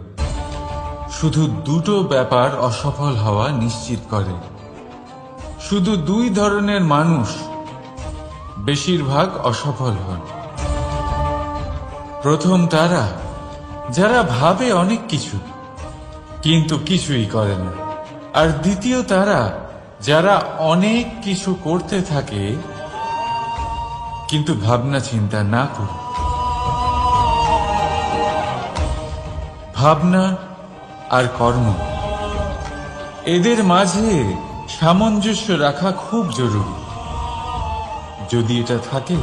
শুধু দুটো ব্যাপার অসফল হওয়া নিশ্চিত করে। শুধু 2 ধরনের মানুষ বেশিরভাগ অসফল হন। প্রথম তারা যারা ভাবে অনেক কিছু কিন্তু কিছুই করে না। আর দ্বিতীয় তারা যারা অনেক কিছু করতে থাকে কিন্তু ভাবনা চিন্তা না করে। ভাবনা আর কর্ম, এদের মাঝে সামঞ্জস্য রাখা খুব জরুরি। যদি এটা থাকে,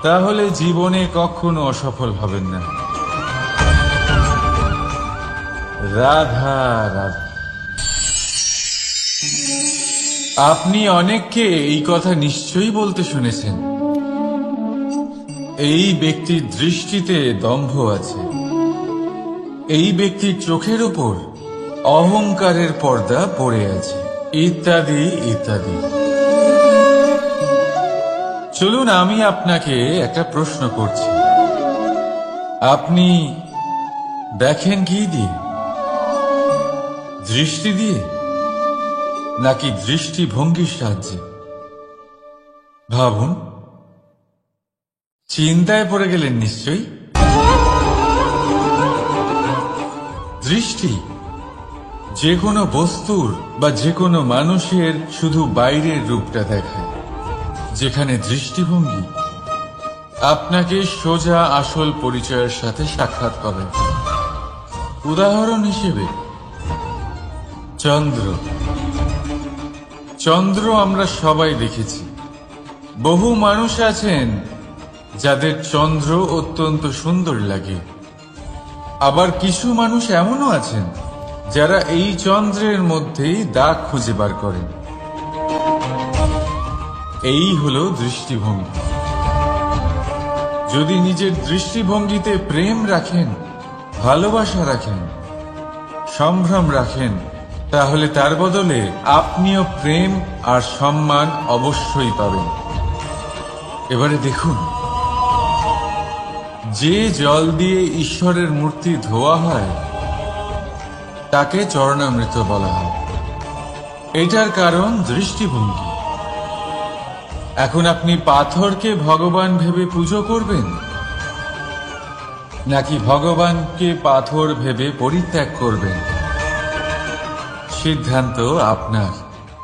তাহলে জীবনে কখনো অসফল হবেন না। রাধা রাধা। আপনি অনেককে এই কথা নিশ্চয়ই বলতে শুনেছেন, এই ব্যক্তির দৃষ্টিতে দম্ভ আছে, এই ব্যক্তির চোখের উপর অহংকারের পর্দা পড়ে আছে, ইত্যাদি ইত্যাদি। চলুন আমি আপনাকে একটা প্রশ্ন করছি। আপনি দেখেন কি দিয়ে? দৃষ্টি দিয়ে নাকি দৃষ্টিভঙ্গির সাহায্যে? ভাবুন। চিন্তায় পড়ে গেলেন নিশ্চয়ই। দৃষ্টি যে কোনো বস্তুর বা যে কোনো মানুষের শুধু বাইরের রূপটা দেখায়, যেখানে দৃষ্টিভঙ্গি আপনাকে সোজা আসল পরিচয়ের সাথে সাক্ষাৎ করে। উদাহরণ হিসেবে চন্দ্র। চন্দ্র আমরা সবাই দেখেছি। বহু মানুষ আছেন যাদের চন্দ্র অত্যন্ত সুন্দর লাগে। আবার কিছু মানুষ এমনও আছেন যারা এই চন্দ্রের মধ্যেই দাগ খুঁজে বার করেন। এই হলো দৃষ্টিভঙ্গি। যদি নিজের দৃষ্টিভঙ্গিতে প্রেম রাখেন, ভালোবাসা রাখেন, সম্ভ্রম রাখেন, তাহলে তার বদলে আপনিও প্রেম আর সম্মান অবশ্যই পাবেন। এবারে দেখুন, যে জল দিয়ে ঈশ্বরের মূর্তি ধোয়া হয় তাকে চরণামৃত বলা হয়। এটার কারণ দৃষ্টিভঙ্গি। এখন আপনি পাথরকে ভগবান ভেবে পুজো করবেন, নাকি ভগবানকে পাথর ভেবে পরিত্যাগ করবেন? সিদ্ধান্ত আপনার,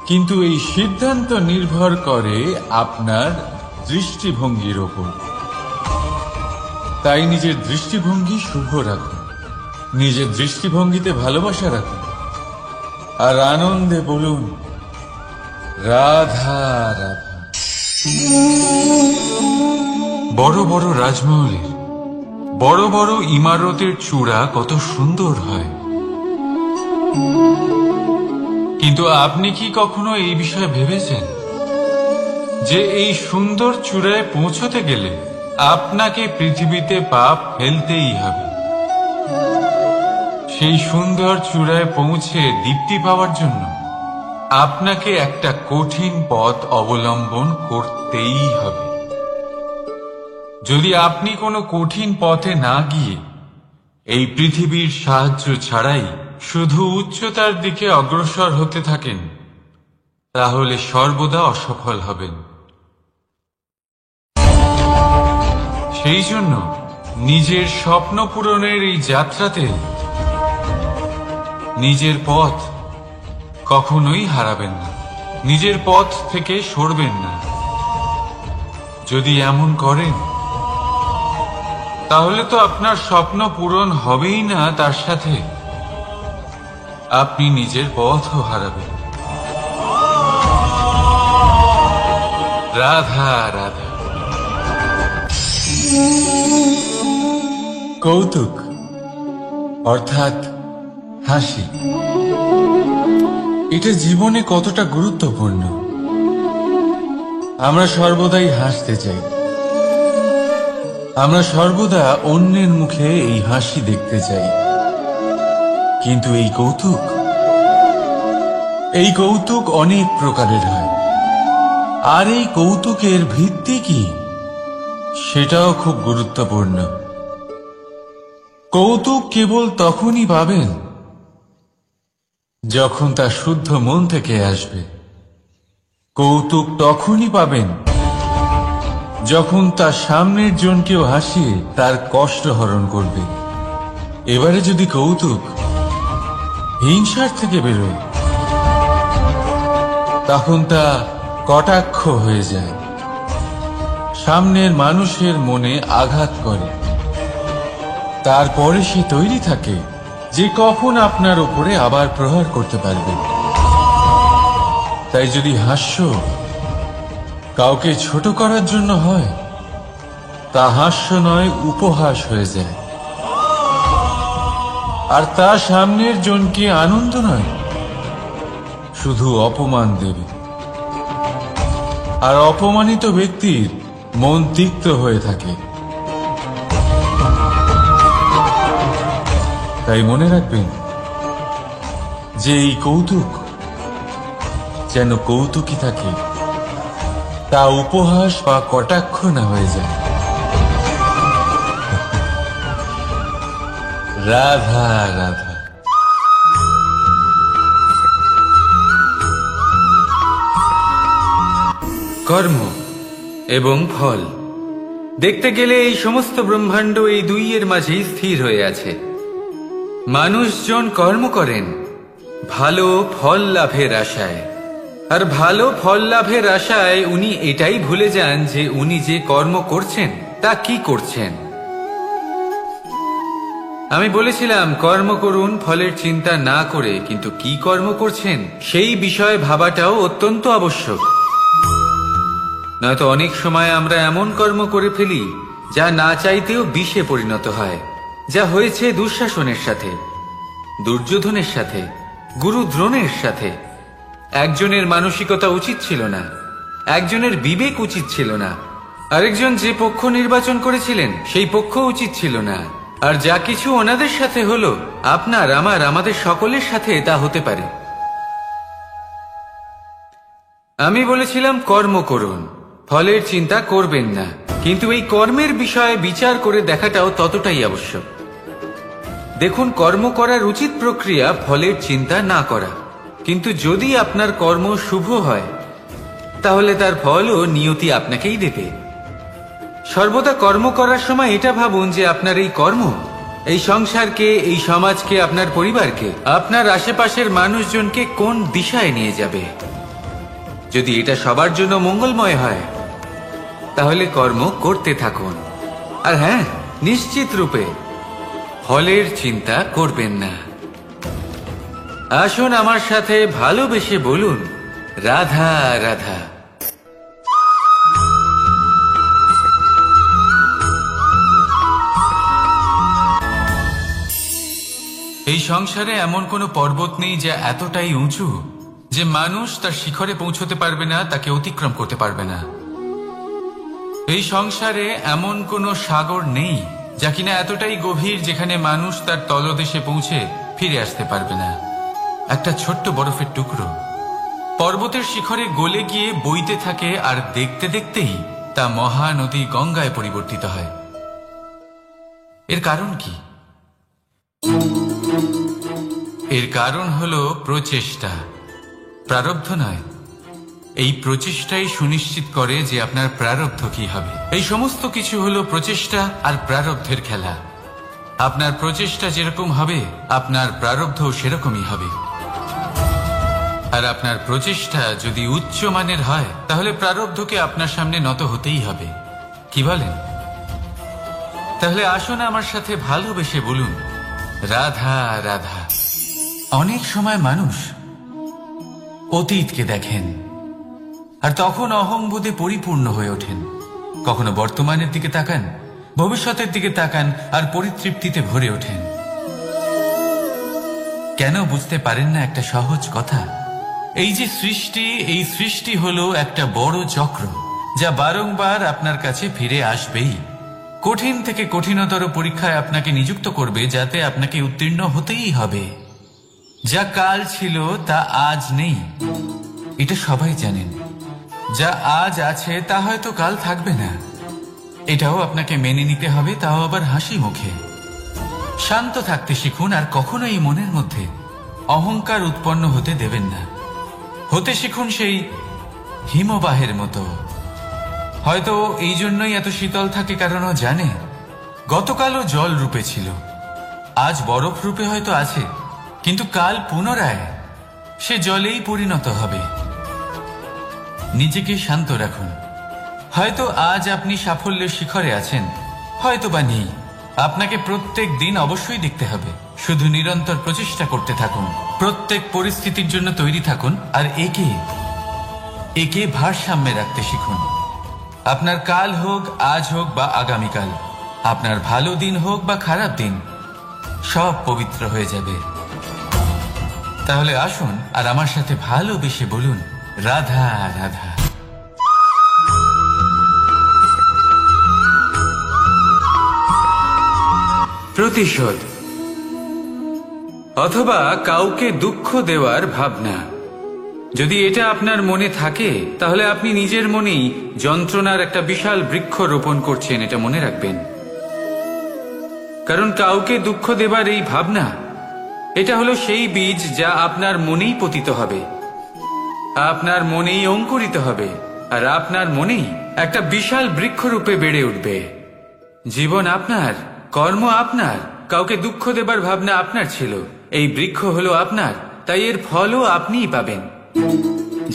কিন্তু এই সিদ্ধান্ত নির্ভর করে আপনার দৃষ্টিভঙ্গির ওপর। তাই নিজের দৃষ্টিভঙ্গি শুভ রাখুন, নিজের দৃষ্টিভঙ্গিতে ভালোবাসা রাখুন, আর আনন্দে বলুন রাধা রাধা। বড় বড় রাজমহলের বড় বড় ইমারতের চূড়া কত সুন্দর হয়, কিন্তু আপনি কি কখনো এই বিষয়ে ভেবেছেন যে এই সুন্দর চূড়ায় পৌঁছতে গেলে আপনাকে পৃথিবীতে পা ফেলতেই হবে? সেই সুন্দর চূড়ায় পৌঁছে দীপ্তি পাওয়ার জন্য আপনাকে একটা কঠিন পথ অবলম্বন করতেই হবে। যদি আপনি কোনো কঠিন পথে না গিয়ে এই পৃথিবীর সাহায্য ছাড়াই শুধু উচ্চতার দিকে অগ্রসর হতে থাকেন, তাহলে সর্বদা অসফল হবেন। সেই জন্য নিজের স্বপ্ন পূরণের এই যাত্রাতে নিজের পথ কখনোই হারাবেন না, নিজের পথ থেকে সরবেন না। যদি এমন করেন, তাহলে তো আপনার স্বপ্ন পূরণ হবেই না, তার সাথে আপনি নিজের পথও হারাবেন। রাধা রাধা। কৌতুক অর্থাৎ হাসি, এটা জীবনে কতটা গুরুত্বপূর্ণ। আমরা সর্বদাই হাসতে চাই, আমরা সর্বদা অন্যের মুখে এই হাসি দেখতে চাই। কিন্তু এই কৌতুক অনেক প্রকারের হয়। আর এই কৌতুকের ভিত্তি কি, সেটাও খুব গুরুত্বপূর্ণ। কৌতুক কেবল তখনই পাবেন যখন তা শুদ্ধ মন থেকে আসবে। কৌতুক তখনই পাবেন যখন তার সামনের জনকেও হাসিয়ে তার কষ্ট হরণ করবে। এবারে যদি কৌতুক হিংসার থেকে বেরোয়, তখন তা কটাক্ষ হয়ে যায়, সামনের মানুষের মনে আঘাত করে। তারপরে সে তৈরি থাকে যে কখন আপনার উপরে আবার প্রহার করতে পারবে। তাই যদি হাস্য কাউকে ছোট করার জন্য হয়, তা হাস্য নয়, উপহাস হয়ে যায়। আর তা সামনের জনকে আনন্দ নয়, শুধু অপমান দেবে। আর অপমানিত ব্যক্তির মন তিক্ত হয়ে থাকে। তাই মনে রাখবেন যে এই কৌতুক যেন কৌতুকই থাকে, তা উপহাস বা কটাক্ষ না হয়ে যায়। রাধা রাধা। কর্ম এবং ফল, দেখতে গেলে এই সমস্ত ব্রহ্মাণ্ড এই দুইয়ের মাঝেই স্থির হয়ে আছে। মানুষজন কর্ম করেন ভালো ফল লাভের আশায়, আর ভালো ফল লাভের আশায় উনি এটাই ভুলে যান যে উনি যে কর্ম করছেন তা কি করছেন। আমি বলেছিলাম কর্ম করুন ফলের চিন্তা না করে, কিন্তু কি কর্ম করছেন সেই বিষয়ে ভাবাটাও অত্যন্ত আবশ্যক। নয়তো অনেক সময় আমরা এমন কর্ম করে ফেলি যা না চাইতেও বিষে পরিণত হয়, যা হয়েছে দুঃশাসনের সাথে, দুর্যোধনের সাথে, গুরু দ্রোণের সাথে। একজনের মানসিকতা উচিত ছিল না, একজনের বিবেক উচিত ছিল না, আরেকজন যে পক্ষ নির্বাচন করেছিলেন সেই পক্ষ উচিত ছিল না। আর যা কিছু ওনাদের সাথে হলো, আপনার আমার আমাদের সকলের সাথে তা হতে পারে। আমি বলেছিলাম কর্ম করুন, ফলের চিন্তা করবেন না, কিন্তু এই কর্মের বিষয়ে বিচার করে দেখাটাও ততটাই আবশ্যক। দেখুন, কর্ম করার উচিত প্রক্রিয়া ফলের চিন্তা না করা, কিন্তু যদি আপনার কর্ম শুভ হয় তাহলে তার ফলও নিয়তি আপনাকেই দেবে। সর্বদা কর্ম করার সময় এটা ভাবুন যে আপনার এই কর্ম এই সংসারকে, এই সমাজকে, আপনার পরিবারকে, আপনার আশেপাশের মানুষজনকে কোন দিশায় নিয়ে যাবে। যদি এটা সবার জন্য মঙ্গলময় হয় তাহলে কর্ম করতে থাকুন। আর হ্যাঁ, নিশ্চিত রূপে ফলের চিন্তা করবেন না। আসুন আমার সাথে ভালোবেসে বলুন, রাধা রাধা। এই সংসারে এমন কোনো পর্বত নেই যা এতটাই উঁচু যে মানুষ তার শিখরে পৌঁছতে পারবে না, তাকে অতিক্রম করতে পারবে না। এই সংসারে এমন কোনো সাগর নেই যা কিনা এতটাই গভীর যেখানে মানুষ তার তলদেশে পৌঁছে ফিরে আসতে পারবে না। একটা ছোট্ট বরফের টুকরো পর্বতের শিখরে গলে গিয়ে বইতে থাকে, আর দেখতে দেখতেই তা মহানদী গঙ্গায় পরিবর্তিত হয়। এর কারণ কি? এর কারণ হলো প্রচেষ্টা, প্রারব্ধ নয়। এই প্রচেষ্টাই সুনিশ্চিত করে যে আপনার প্রারব্ধ কি হবে। এই সমস্ত কিছু হলো প্রচেষ্টা আর প্রারব্ধের খেলা। আপনার প্রচেষ্টা যেরকম হবে আপনার প্রারব্ধও সেরকমই হবে। আর আপনার প্রচেষ্টা যদি উচ্চ মানের হয় তাহলে প্রারব্ধকে আপনার সামনে নত হতেই হবে। কি বলেন? তাহলে আসুন আমার সাথে ভালোবেসে বলুন, রাধা রাধা। অনেক সময় মানুষ অতীতকে দেখেন আর তখন অহংবোধে পরিপূর্ণ হয়ে ওঠেন। কখনো বর্তমানের দিকে তাকান, ভবিষ্যতের দিকে তাকান আর পরিতৃপ্তিতে ভরে ওঠেন। কেন বুঝতে পারেন না একটা সহজ কথা? এই যে সৃষ্টি, এই সৃষ্টি হলো একটা বড় চক্র যা বারংবার আপনার কাছে ফিরে আসবেই। কঠিন থেকে কঠিনতর পরীক্ষায় আপনাকে নিযুক্ত করবে, যাতে আপনাকে উত্তীর্ণ হতেই হবে। যা কাল ছিল তা আজ নেই, এটা সবাই জানেন। যা আজ আছে তা হয়তো কাল থাকবে না, এটাও আপনাকে মেনে নিতে হবে, তাও আবার হাসি মুখে। শান্ত থাকতে শিখুন আর কখনোই মনের মধ্যে অহংকার উৎপন্ন হতে দেবেন না। হতে শিখুন সেই হিমবাহের মতো। হয়তো এই জন্যই এত শীতল থাকে, কারণ ও জানে গতকালও জল রূপে ছিল, আজ বরফ রূপে হয়তো আছে, কিন্তু কাল পুনরায় সে জলেই পরিণত হবে। নিজেকে শান্ত রাখুন। হয়তো আজ আপনি সাফল্যের শিখরে আছেন, হয়তো বা নেই। আপনাকে প্রত্যেক দিন অবশ্যই দেখতে হবে। শুধু নিরন্তর প্রচেষ্টা করতে থাকুন, প্রত্যেক পরিস্থিতির জন্য তৈরি থাকুন, আর একে ভারসাম্যে রাখতে শিখুন। আপনার কাল হোক, আজ হোক বা আগামীকাল, আপনার ভালো দিন হোক বা খারাপ দিন, সব পবিত্র হয়ে যাবে। তাহলে আসুন আর আমার সাথে ভালোবেসে বলুন, রাধা রাধা। প্রতিশোধ অথবা কাউকে দুঃখ দেওয়ার ভাবনা। যদি এটা আপনার মনে থাকে তাহলে আপনি নিজের মনেই যন্ত্রণার একটা বিশাল বৃক্ষ রোপণ করছেন, এটা মনে রাখবেন। কারণ কাউকে দুঃখ দেবার এই ভাবনা, এটা হলো সেই বীজ যা আপনার মনেই পতিত হবে, আপনার মনেই অঙ্কুরিত হবে, আর আপনার মনেই একটা বিশাল বৃক্ষরূপে বেড়ে উঠবে। জীবন আপনার, কর্ম আপনার, কাউকে দুঃখ দেবার ভাবনা আপনার ছিল, এই বৃক্ষ হলো আপনার, তাই এর ফলও আপনিই পাবেন,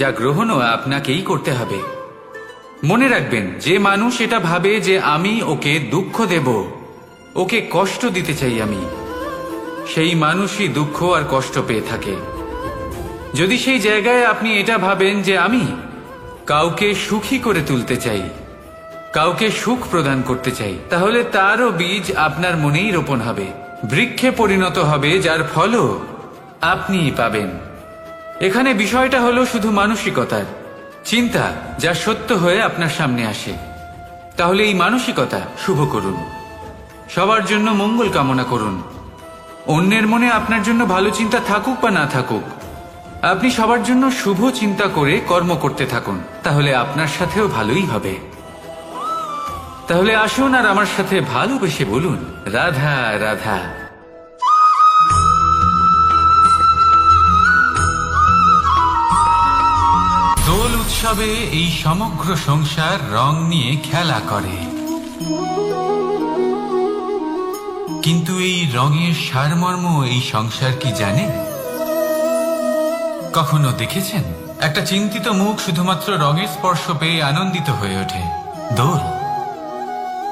যা গ্রহণও আপনাকেই করতে হবে। মনে রাখবেন, যে মানুষ এটা ভাবে যে আমি ওকে দুঃখ দেব, ওকে কষ্ট দিতে চাই আমি, সেই মানুষই দুঃখ আর কষ্ট পেয়ে থাকে। যদি সেই জায়গায় আপনি এটা ভাবেন যে আমি কাউকে সুখী করে তুলতে চাই, কাউকে সুখ প্রদান করতে চাই, তাহলে তারও বীজ আপনার মনেই রোপণ হবে, বৃক্ষে পরিণত হবে, যার ফলও আপনিই পাবেন। এখানে বিষয়টা হলো শুধু মানসিকতার চিন্তা, যা সত্য হয়ে আপনার সামনে আসে। তাহলে এই মানসিকতা শুভ করুন, সবার জন্য মঙ্গল কামনা করুন। অন্যের মনে আপনার জন্য ভালো চিন্তা থাকুক বা না থাকুক, আপনি সবার জন্য শুভ চিন্তা করে কর্ম করতে থাকুন, তাহলে আপনার সাথেও ভালোই হবে। তাহলে আসুন আর আমার সাথে ভালোবেসে বলুন, রাধা রাধা। দোল উৎসবে এই সমগ্র সংসার রং নিয়ে খেলা করে, কিন্তু এই রঙের সারমর্ম এই সংসার কি জানে? কখনো দেখেছেন একটা চিন্তিত মুখ শুধুমাত্র রঙের স্পর্শ পেয়ে আনন্দিত হয়ে ওঠে?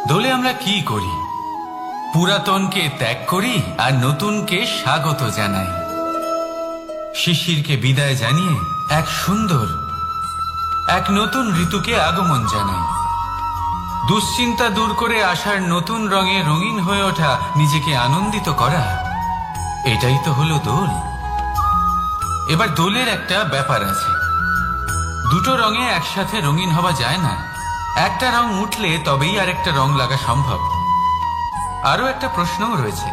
দোলে আমরা কি করি? পুরাতনকে ত্যাগ করি আর নতুনকে স্বাগত জানাই। শিশিরকে বিদায় জানিয়ে এক সুন্দর, এক নতুন ঋতুকে আগমন জানাই। দুশ্চিন্তা দূর করে আসার নতুন রঙে রঙিন হয়ে ওঠা, নিজেকে আনন্দিত করা, এটাই তো হলো দোল। এবার দোলের একটা ব্যাপার আছে, দুটো রঙে একসাথে রঙিন হওয়া যায় না। একটা রং উঠলে তবেই আরেকটা রং লাগা সম্ভব। আরো একটা প্রশ্নও রয়েছে,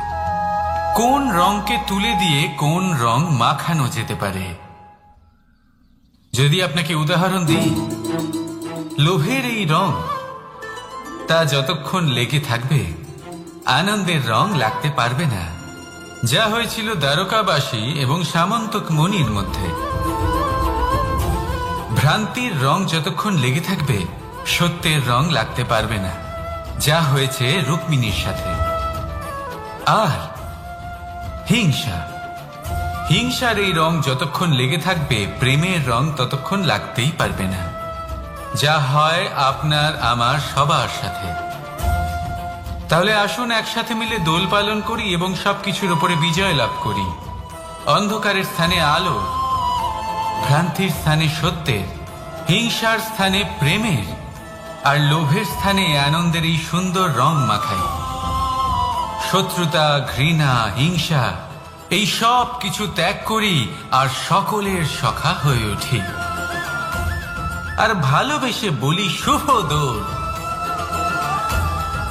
কোন রংকে তুলে দিয়ে কোন রং মাখানো যেতে পারে? যদি আপনাকে উদাহরণ দিই, লোভের এই রং, তা যতক্ষণ লেগে থাকবে আনন্দের রং লাগতে পারবে না, যা হয়েছিল দ্বারকাবাসী এবং সামন্তক মণির মধ্যে। ভ্রান্তির রং যতক্ষণ লেগে থাকবে সত্যের রং লাগতে পারবে না, যা হয়েছে রুক্মিণীর সাথে। আর হিংসার এই রং যতক্ষণ লেগে থাকবে প্রেমের রং ততক্ষণ লাগতেই পারবে না, যা হয় আপনার আমার সবার সাথে। তাহলে আসুন একসাথে মিলে দোল পালন করি এবং সবকিছুর উপরে বিজয় লাভ করি। অন্ধকারের স্থানে আলো, ভ্রান্তির স্থানে সত্যের, হিংসার স্থানে প্রেমের, আর লোভের স্থানে আনন্দের এই সুন্দর রং মাখাই। শত্রুতা, ঘৃণা, হিংসা, এই সব কিছু ত্যাগ করি আর সকলের সখা হয়ে উঠি, আর ভালোবেসে বলি শুভ দোল।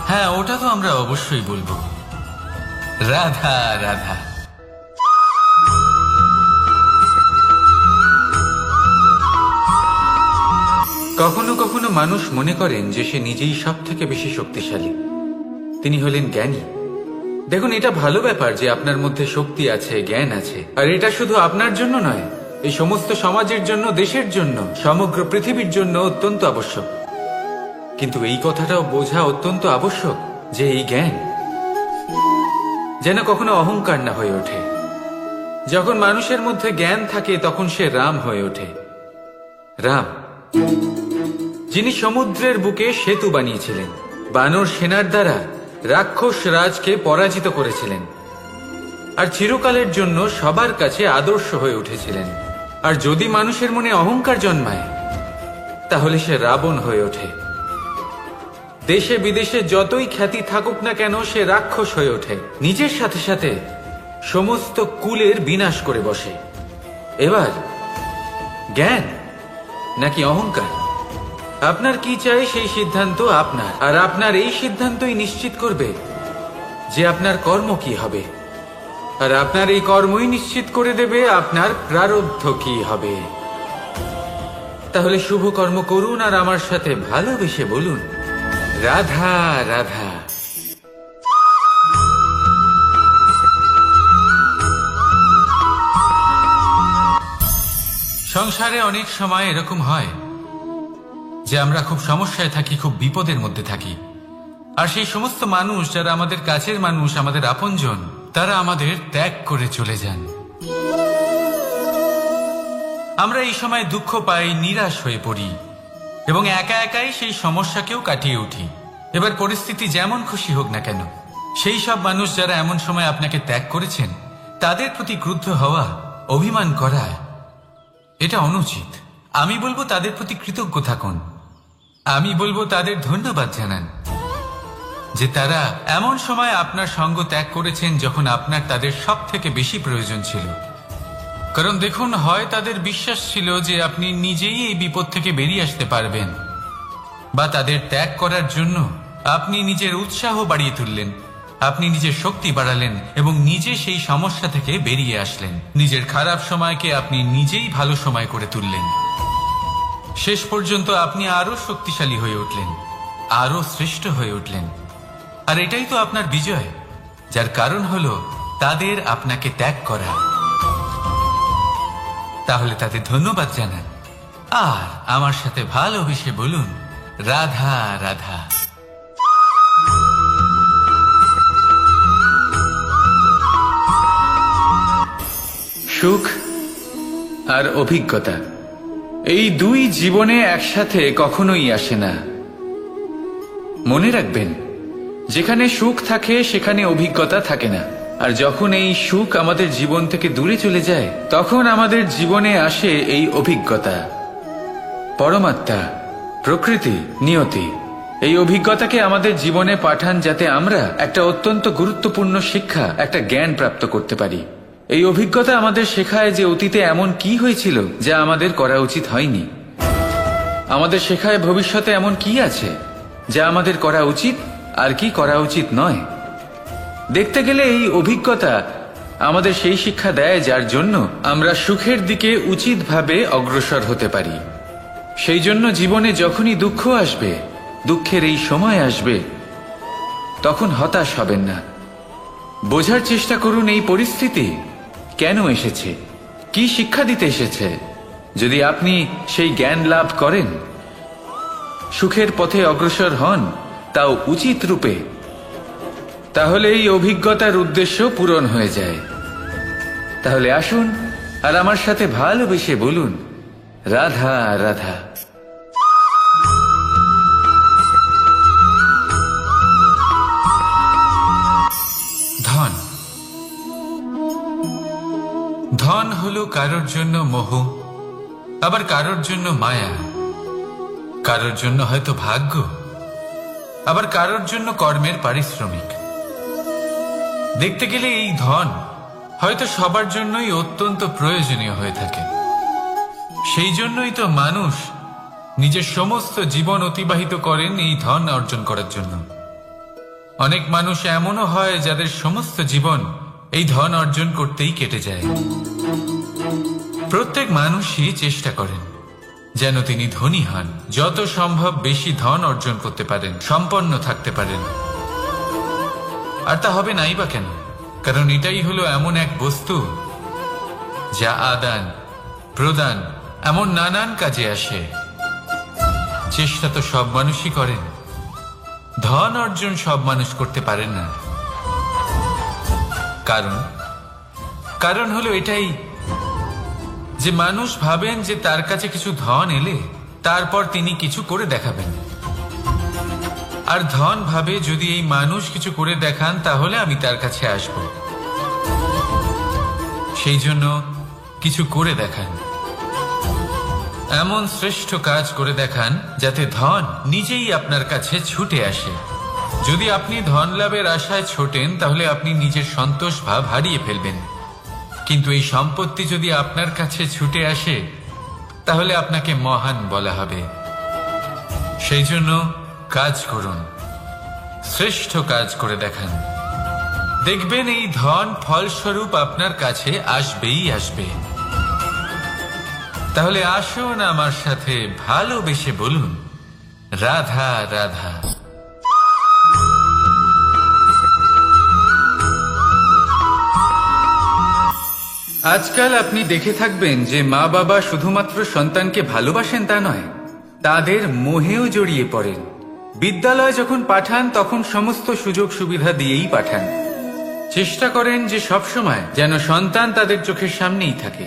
হ্যাঁ, ওটা তো আমরা অবশ্যই বলবো, রাধা রাধা। কখনো কখনো মানুষ মনে করেন যে সে নিজেই সব থেকে বেশি শক্তিশালী, তিনি হলেন জ্ঞানী। দেখুন, এটা ভালো ব্যাপার যে আপনার মধ্যে শক্তি আছে, জ্ঞান আছে, আর এটা শুধু আপনার জন্য নয়, এই সমস্ত সমাজের জন্য, দেশের জন্য, সমগ্র পৃথিবীর জন্য অত্যন্ত আবশ্যক। কিন্তু এই কথাটাও বোঝা অত্যন্ত আবশ্যক যে এই জ্ঞান যেন কখনো অহংকার না হয়ে ওঠে। যখন মানুষের মধ্যে জ্ঞান থাকে তখন সে রাম হয়ে ওঠে। রাম, যিনি সমুদ্রের বুকে সেতু বানিয়েছিলেন, বানর সেনার দ্বারা রাক্ষস রাজকে পরাজিত করেছিলেন, আর চিরকালের জন্য সবার কাছে আদর্শ হয়ে উঠেছিলেন। আর যদি মানুষের মনে অহংকার জন্মায় তাহলে সে রাবণ হয়ে ওঠে। দেশে বিদেশে যতই খ্যাতি থাকুক না কেন, সে রাক্ষস হয়ে ওঠে, নিজের সাথে সাথে সমস্ত কুলের বিনাশ করে বসে। এবার জ্ঞান নাকি অহংকার, আপনার কি চাই সেই সিদ্ধান্ত আপনার, আর আপনার এই সিদ্ধান্তই নিশ্চিত করবে যে আপনার কর্ম কি হবে, আর আপনার এই কর্মই নিশ্চিত করে দেবে আপনার প্রারব্ধ কি হবে। তাহলে শুভ কর্ম করুন আর আমার সাথে ভালোবেসে বলুন, রাধা রাধা। সংসারে অনেক সময় এরকম হয় যে আমরা খুব সমস্যায় থাকি, খুব বিপদের মধ্যে থাকি, আর সেই সমস্ত মানুষ যারা আমাদের কাছের মানুষ, আমাদের আপনজন, তারা আমাদের ত্যাগ করে চলে যান। আমরা এই সময় দুঃখ পাই, নিরাশ হয়ে পড়ি এবং একা একাই সেই সমস্যাকেও কাটিয়ে উঠি। এবার পরিস্থিতি যেমন খুশি হোক না কেন, সেই সব মানুষ যারা এমন সময় আপনাকে ত্যাগ করেছেন তাদের প্রতি ক্রুদ্ধ হওয়া, অভিমান করা, এটা অনুচিত। আমি বলবো তাদের প্রতি কৃতজ্ঞ থাকুন। আমি বলবো তাদের ধন্যবাদ জানান যে তারা এমন সময় আপনার সঙ্গ ত্যাগ করেছেন যখন আপনার তাদের সব থেকে বেশি প্রয়োজন ছিল। কারণ দেখুন, হয় তাদের বিশ্বাস ছিল যে আপনি নিজেই এই বিপদ থেকে বেরিয়ে আসতে পারবেন, বা তাদের ত্যাগ করার জন্য আপনি নিজের উৎসাহ বাড়িয়ে তুললেন, আপনি নিজের শক্তি বাড়ালেন এবং নিজে সেই সমস্যা থেকে বেরিয়ে আসলেন। নিজের খারাপ সময়কে আপনি নিজেই ভালো সময় করে তুললেন। শেষ পর্যন্ত আপনি আরো শক্তিশালী হয়ে উঠলেন, আরো শ্রেষ্ঠ হয়ে উঠলেন। আর এটাই তো আপনার বিজয়, যার কারণ হলো তাদের আপনাকে ত্যাগ করা। তাহলে তাদের ধন্যবাদ জানান আর আমার সাথে ভালোবেসে বলুন, রাধা রাধা। সুখ আর অভিজ্ঞতা, এই দুই জীবনে একসাথে কখনোই আসে না। মনে রাখবেন, যেখানে সুখ থাকে সেখানে অভিজ্ঞতা থাকে না। আর যখন এই সুখ আমাদের জীবন থেকে দূরে চলে যায়, তখন আমাদের জীবনে আসে এই অভিজ্ঞতা। পরমাত্মা, প্রকৃতি, নিয়তি এই অভিজ্ঞতাকে আমাদের জীবনে পাঠান যাতে আমরা একটা অত্যন্ত গুরুত্বপূর্ণ শিক্ষা, একটা জ্ঞান প্রাপ্ত করতে পারি। এই অভিজ্ঞতা আমাদের শেখায় যে অতীতে এমন কি হয়েছিল যা আমাদের করা উচিত হয়নি। আমাদের শেখায় ভবিষ্যতে এমন কি আছে যা আমাদের করা উচিত আর কি করা উচিত নয়। দেখতে গেলে এই অভিজ্ঞতা আমাদের সেই শিক্ষা দেয় যার জন্য আমরা সুখের দিকে উচিতভাবে অগ্রসর হতে পারি। সেই জন্য জীবনে যখনই দুঃখ আসবে, দুঃখের এই সময় আসবে, তখন হতাশ হবেন না। বোঝার চেষ্টা করুন এই পরিস্থিতি কেন এসেছে, কি শিক্ষা দিতে এসেছে। যদি আপনি সেই জ্ঞান লাভ করেন, সুখের পথে অগ্রসর হন, তাও উচিত রূপে, তাহলে এই অভিজ্ঞতার উদ্দেশ্য পূরণ হয়ে যায়। তাহলে আসুন আর আমার সাথে ভালোবেসে বলুন, রাধা রাধা। ধন, ধন হলো কারোর জন্য মোহ, আবার কারোর জন্য মায়া, কারোর জন্য হয়তো ভাগ্য, আবার কারোর জন্য কর্মের পারিশ্রমিক। দেখতে গেলে এই ধন হয়তো সবার জন্যই অত্যন্ত প্রয়োজনীয় হয়ে থাকে। সেই জন্যই তো মানুষ নিজের সমস্ত জীবন অতিবাহিত করেন এই ধন অর্জন করার জন্য। অনেক মানুষ এমনও হয় যাদের সমস্ত জীবন এই ধন অর্জন করতেই কেটে যায়। প্রত্যেক মানুষই চেষ্টা করেন যেন তিনি ধনী হন, যত সম্ভব বেশি ধন অর্জন করতে পারেন, সম্পন্ন থাকতে পারেন। আর তা হবে নাই বা কেন? কারণ এটাই হলো এমন এক বস্তু যা আদান প্রদান এমন নানান কাজে আসে। চেষ্টা তো সব মানুষই করেন, ধন অর্জন সব মানুষ করতে পারেন না। কারণ হলো এটাই যে মানুষ ভাবেন যে তার কাছে কিছু ধন এলে তারপর তিনি কিছু করে দেখাবেন, আর ধন ভাবে যদি এই মানুষ কিছু করে দেখান তাহলে আমি তার কাছে আসব। সেই জন্য কিছু করে দেখান, এমন শ্রেষ্ঠ কাজ করে দেখান যাতে ধন নিজেই আপনার কাছে ছুটে আসে। যদি আপনি ধন লাভের আশায় ছোটেন তাহলে আপনি নিজের সন্তোষ ভাব হারিয়ে ফেলবেন। কিন্তু এই সম্পত্তি যদি আপনার কাছে ছুটে আসে তাহলে আপনাকে মহান বলা হবে। সেই জন্য কাজ করুন, শ্রেষ্ঠ কাজ করে দেখান, দেখবেন এই ধন ফলস্বরূপ আপনার কাছে আসবেই আসবে। তাহলে আসুন আমার সাথে ভালোবেসে বলুন, রাধা রাধা। আজকাল আপনি দেখে থাকবেন যে মা বাবা শুধুমাত্র সন্তানকে ভালোবাসেন তা নয়, তাদের মোহেও জড়িয়ে পড়েন। বিদ্যালয়ে যখন পাঠান তখন সমস্ত সুযোগ সুবিধা দিয়েই পাঠান। চেষ্টা করেন যে সবসময় যেন সন্তান তাদের চোখের সামনেই থাকে।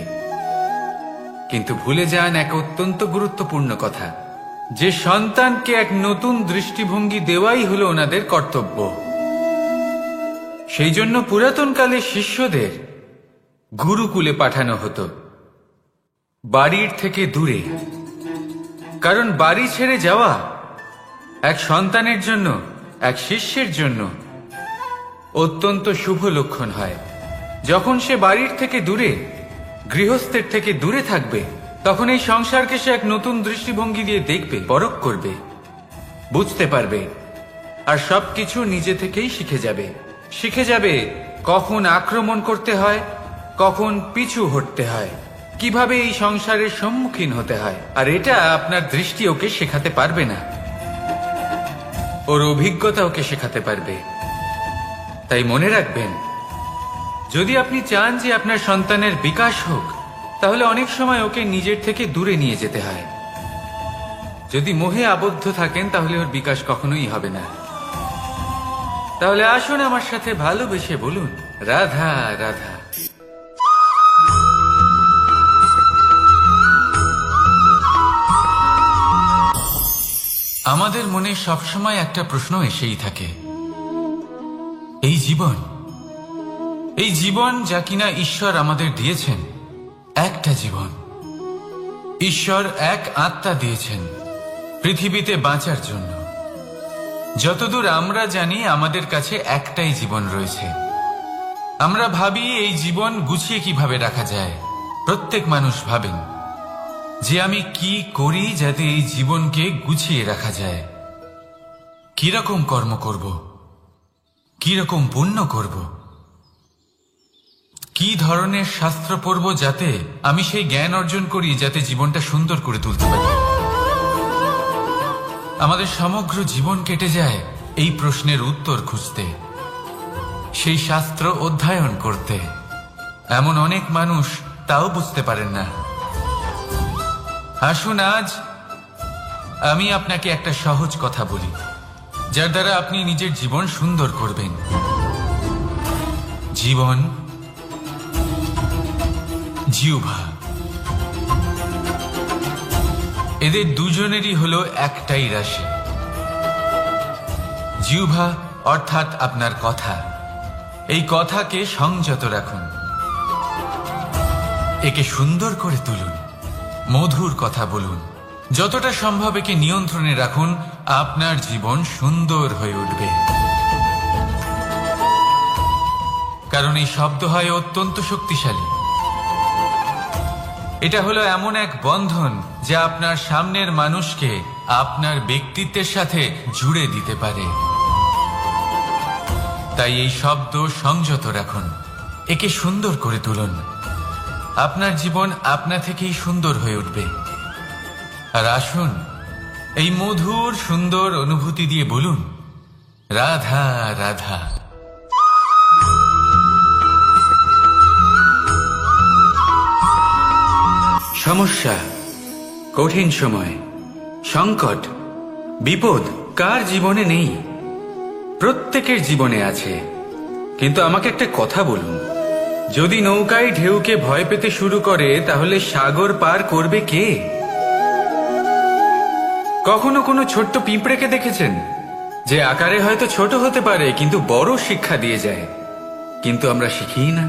কিন্তু ভুলে যান এক অত্যন্ত গুরুত্বপূর্ণ কথা, যে সন্তানকে এক নতুন দৃষ্টিভঙ্গি দেওয়াই হলো ওনাদের কর্তব্য। সেই জন্য পুরাতন কালে শিষ্যদের গুরুকুলে পাঠানো হতো, বাড়ির থেকে দূরে। কারণ বাড়ি ছেড়ে যাওয়া এক সন্তানের জন্য, এক শিষ্যের জন্য অত্যন্ত শুভ লক্ষণ হয়। যখন সে বাড়ির থেকে দূরে, গৃহস্থের থেকে দূরে থাকবে, তখন এই সংসারকে সে এক নতুন দৃষ্টিভঙ্গি দিয়ে দেখবে, পরখ করবে, বুঝতে পারবে, আর সবকিছু নিজে থেকেই শিখে যাবে কখন আক্রমণ করতে হয়, কখন পিছু হটতে হয়, কিভাবে এই সংসারের সম্মুখীন হতে হয়। আর এটা আপনার দৃষ্টি ওকে শেখাতে পারবে না, ওর অভিজ্ঞতা ওকে শেখাতে পারবে। তাই মনে রাখবেন, যদি আপনি চান যে আপনার সন্তানের বিকাশ হোক, তাহলে অনেক সময় ওকে নিজের থেকে দূরে নিয়ে যেতে হয়। যদি মোহে আবদ্ধ থাকেন তাহলে ওর বিকাশ কখনোই হবে না। তাহলে আসুন আমার সাথে ভালোবেসে বলুন, রাধা রাধা। আমাদের মনে সবসময় একটা প্রশ্ন এসেই থাকে, এই জীবন যা কিনা ঈশ্বর আমাদের দিয়েছেন, একটা জীবন। ঈশ্বর এক আত্মা দিয়েছেন পৃথিবীতে বাঁচার জন্য। যতদূর আমরা জানি আমাদের কাছে একটাই জীবন রয়েছে। আমরা ভাবি এই জীবন গুছিয়ে কিভাবে রাখা যায়। প্রত্যেক মানুষ ভাবেন যে আমি কি করি যাতে এই জীবনকে গুছিয়ে রাখা যায়, কিরকম কর্ম করব, কিরকম পুণ্য করব, কি ধরনের শাস্ত্র পড়ব যাতে আমি সেই জ্ঞান অর্জন করি যাতে জীবনটা সুন্দর করে তুলতে পারি। আমাদের সমগ্র জীবন কেটে যায় এই প্রশ্নের উত্তর খুঁজতে, সেই শাস্ত্র অধ্যয়ন করতে। এমন অনেক মানুষ তাও বুঝতে পারেন না। আসুন আজ আমি আপনাকে একটা সহজ কথা বলি, যার দ্বারা আপনি নিজের জীবন সুন্দর করবেন। জীবন, জিহ্বা, এদের দুজনেরই হলো একটাই রাশি। জিহ্বা অর্থাৎ আপনার কথা, এই কথাকে সংযত রাখুন, একে সুন্দর করে তুলুন, মধুর কথা বলুন, যতটা সম্ভব একে নিয়ন্ত্রণে রাখুন। আপনার জীবন সুন্দর হয়ে উঠবে। কারণ এই শব্দ হয় অত্যন্ত শক্তিশালী। এটা হলো এমন এক বন্ধন যা আপনার সামনের মানুষকে আপনার ব্যক্তিত্বের সাথে জুড়ে দিতে পারে। তাই এই শব্দ সংযত রাখুন, একে সুন্দর করে তুলুন। আপনার জীবন আপনা থেকেই সুন্দর হয়ে উঠবে। আর আসুন এই মধুর সুন্দর অনুভূতি দিয়ে বলুন, রাধা রাধা। সমস্যা, কঠিন সময়, সংকট, বিপদ কার জীবনে নেই? প্রত্যেকের জীবনে আছে। কিন্তু আমাকে একটা কথা বলুন, যদি নৌকায় ঢেউকে ভয় পেতে শুরু করে তাহলে সাগর পার করবে কে? কখনো কোনো ছোট্ট পিঁপড়েকে দেখেছেন যে আকারে হয়তো ছোট হতে পারে কিন্তু বড় শিক্ষা দিয়ে যায়? কিন্তু আমরা শিখিই না।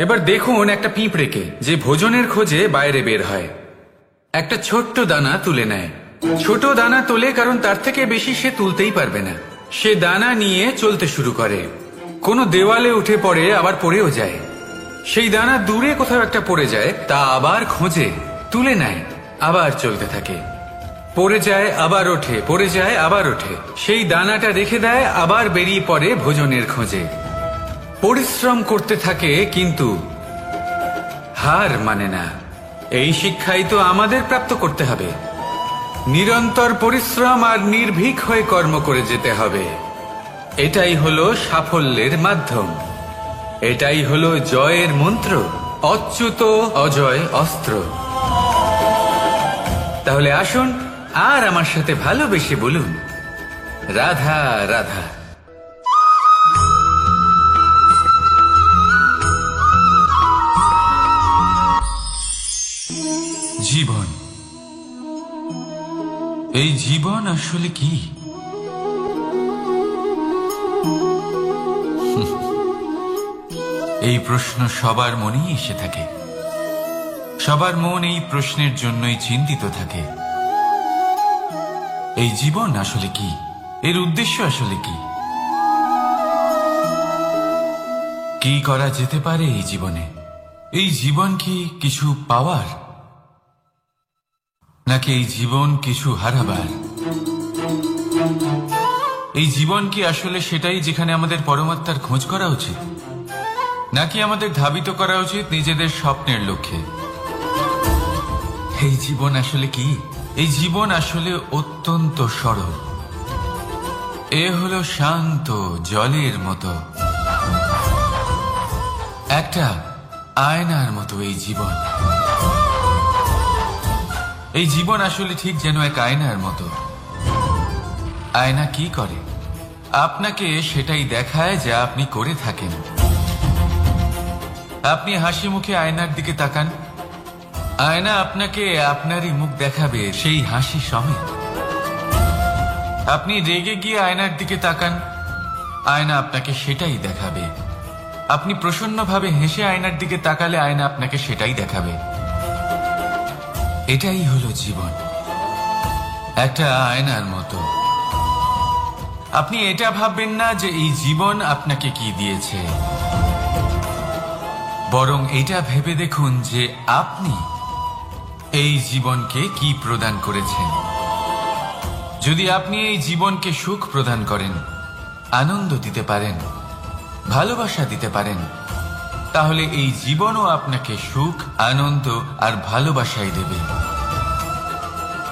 এবার দেখুন একটা পিঁপড়েকে যে ভোজনের খোঁজে বাইরে বের হয়, একটা ছোট্ট দানা তুলে নেয়। ছোট দানা তোলে কারণ তার থেকে বেশি সে তুলতেই পারবে না। সে দানা নিয়ে চলতে শুরু করে, কোনো দেওয়ালে উঠে পড়ে, আবার পড়েও যায়। সেই দানা দূরে কোথাও একটা পড়ে যায়, তা আবার খোঁজে, তুলে নেয়, আবার চলতে থাকে। পড়ে যায় আবার ওঠে, পড়ে যায় আবার ওঠে। সেই দানাটা রেখে দেয়, আবার বেরিয়ে পড়ে ভোজনের খোঁজে। পরিশ্রম করতে থাকে কিন্তু হার মানে না। এই শিক্ষাই তো আমাদের প্রাপ্ত করতে হবে। নিরন্তর পরিশ্রম আর নির্ভীক হয়ে কর্ম করে যেতে হবে। এটাই হলো সাফল্যের মাধ্যম, এটাই হলো জয়ের মন্ত্র, অচ্যুত অজয় অস্ত্র। তাহলে আসুন আর আমার সাথে ভালোবেসে বলুন, রাধা রাধা। জীবন, এই জীবন আসলে কি? এই প্রশ্ন সবার মনেই এসে থাকে। সবার মন এই প্রশ্নের জন্যই চিন্তিত থাকে। এই জীবন আসলে কি? এর উদ্দেশ্য আসলে কি? কি করা যেতে পারে এই জীবনে? এই জীবন কি কিছু পাওয়ার, নাকি এই জীবন কিছু হারাবার? এই জীবন কি আসলে সেটাই যেখানে আমাদের পরমাত্মার খোঁজ করা উচিত, নাকি আমাদের ধাবিত করা উচিত নিজেদের স্বপ্নের লক্ষ্যে? এই জীবন আসলে কি? এই জীবন আসলে অত্যন্ত সরল। এ হলো শান্ত জলের মতো, একটা আয়নার মতো এই জীবন। এই জীবন আসলে ঠিক যেন এক আয়নার মতো। আয়না কি করে? আপনাকে সেটাই দেখায় যা আপনি করে থাকেন। আপনি হাসি মুখে আয়নার দিকে তাকান, আয়না আপনাকে আপনারই মুখ দেখাবে সেই হাসি সমেত। আপনি রেগে গিয়ে আয়নার দিকে তাকান, আয়না আপনাকে সেটাই দেখাবে। আপনি প্রসন্নভাবে হেসে আয়নার দিকে তাকালে আয়না আপনাকে সেটাই দেখাবে। এটাই হলো জীবন, একটা আয়নার মতো। আপনি এটা ভাববেন না যে এই জীবন আপনাকে কি দিয়েছে, বরং এটা ভেবে দেখুন যে আপনি এই জীবনকে কি প্রদান করেছেন। যদি আপনি এই জীবনকে সুখ প্রদান করেন, আনন্দ দিতে পারেন, ভালোবাসা দিতে পারেন, তাহলে এই জীবনও আপনাকে সুখ, আনন্দ আর ভালোবাসাই দেবে।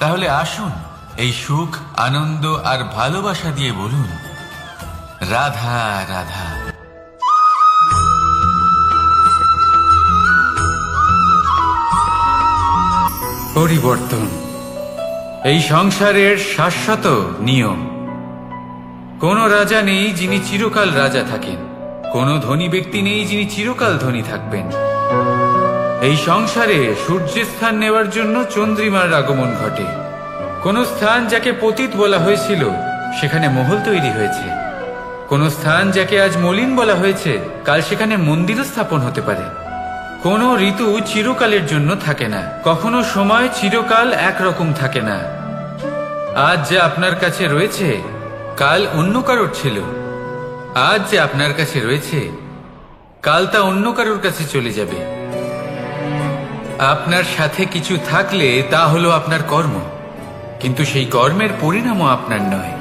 তাহলে আসুন এই সুখ, আনন্দ আর ভালোবাসা দিয়ে বলুন, রাধা রাধা। পরিবর্তন এই সংসারের শাশ্বত নিয়ম। কোন রাজা নেই যিনি চিরকাল রাজা থাকেন, কোন ধনী ব্যক্তি নেই যিনি চিরকাল ধনী থাকবেন। এই সংসারে সূর্যের স্থান নেওয়ার জন্য চন্দ্রিমার আগমন ঘটে। কোন স্থান যাকে পতিত বলা হয়েছিল সেখানে মহল তৈরি হয়েছে। কোন স্থান যাকে আজ মলিন বলা হয়েছে কাল সেখানে মন্দিরও স্থাপন হতে পারে। কোন ঋতু চিরকালের জন্য থাকে না, কখনো সময় চিরকাল একরকম থাকে না। আজ যে আপনার কাছে রয়েছে কাল অন্য কারোর ছিল, আজ যে আপনার কাছে রয়েছে কাল তা অন্য কারোর কাছে চলে যাবে। আপনার সাথে কিছু থাকলে তা হলো আপনার কর্ম, কিন্তু সেই কর্মের পরিণামও আপনার নয়।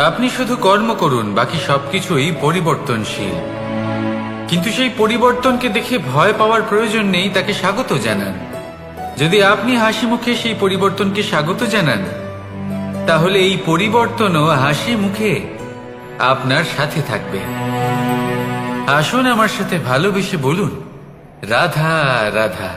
আপনি শুধু কর্ম করুন, বাকি সবকিছুই পরিবর্তনশীল। কিন্তু সেই পরিবর্তনকে দেখে ভয় পাওয়ার প্রয়োজন নেই, তাকে স্বাগত জানান। যদি আপনি হাসি মুখে সেই পরিবর্তনকে স্বাগত জানান, তাহলে এই পরিবর্তনও হাসি মুখে আপনার সাথে থাকবে। আসুন আমার সাথে ভালোবেসে বলুন, রাধা রাধা।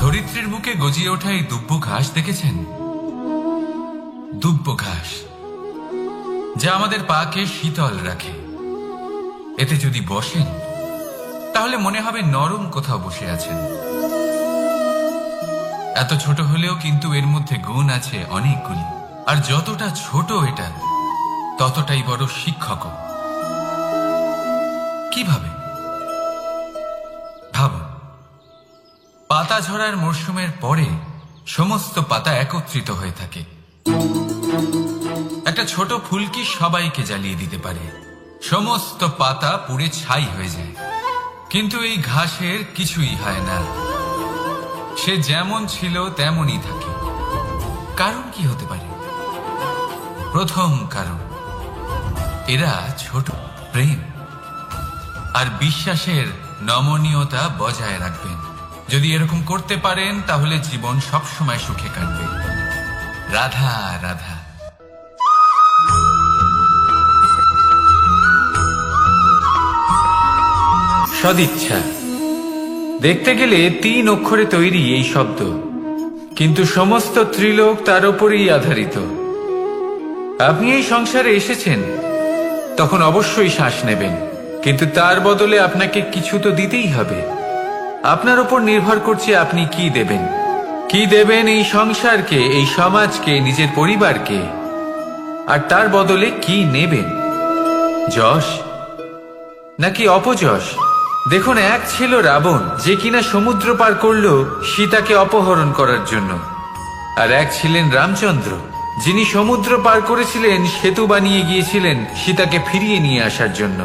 ধরিত্রীর বুকে গজিয়ে ওঠা এই দুব্য ঘাস দেখেছেন? দুব্য ঘাস যা আমাদের পাকে শীতল রাখে। এতে যদি বসেন তাহলে মনে হবে নরম কোথাও বসে আছেন। এত ছোট হলেও কিন্তু এর মধ্যে গুণ আছে অনেকগুলি, আর যতটা ছোট এটা ততটাই বড় শিক্ষকও। কিভাবে? ভাবুন, পাতা ঝরার মরশুমের পরে সমস্ত পাতা একত্রিত হয়ে থাকে। একটা ছোট ফুলকি সবাইকে জ্বালিয়ে দিতে পারে, সমস্ত পাতা পুড়ে ছাই হয়ে যায়। কিন্তু এই ঘাসের কিছুই হয় না, সে যেমন ছিল তেমনই থাকে। কারণ কি হতে পারে? প্রথম কারণ, এরা ছোট প্রেম আর বিশ্বাসের নমনীয়তা বজায় রাখবেন। যদি এরকম করতে পারেন তাহলে জীবন সবসময় সুখে কাটবে। রাধা রাধা। সদিচ্ছা দেখতে গেলে 3 অক্ষরে তৈরি এই শব্দ, কিন্তু সমস্ত ত্রিলোক তার উপরেই আধারিত। আপনি এই সংসারে এসেছেন, তখন অবশ্যই শ্বাস নেবেন, কিন্তু তার বদলে আপনাকে কিছু তো দিতেই হবে। আপনার উপর নির্ভর করছে আপনি কি দেবেন। কি দেবেন এই সংসারকে, এই সমাজকে, নিজের পরিবারকে, আর তার বদলে কি নেবেন? যশ নাকি অপযশ? দেখুন, এক ছিল রাবণ, যে কিনা সমুদ্র পার করল সীতাকে অপহরণ করার জন্য, আর এক ছিলেন রামচন্দ্র, যিনি সমুদ্র পার করেছিলেন, সেতু বানিয়ে গিয়েছিলেন সীতাকে ফিরিয়ে নিয়ে আসার জন্য।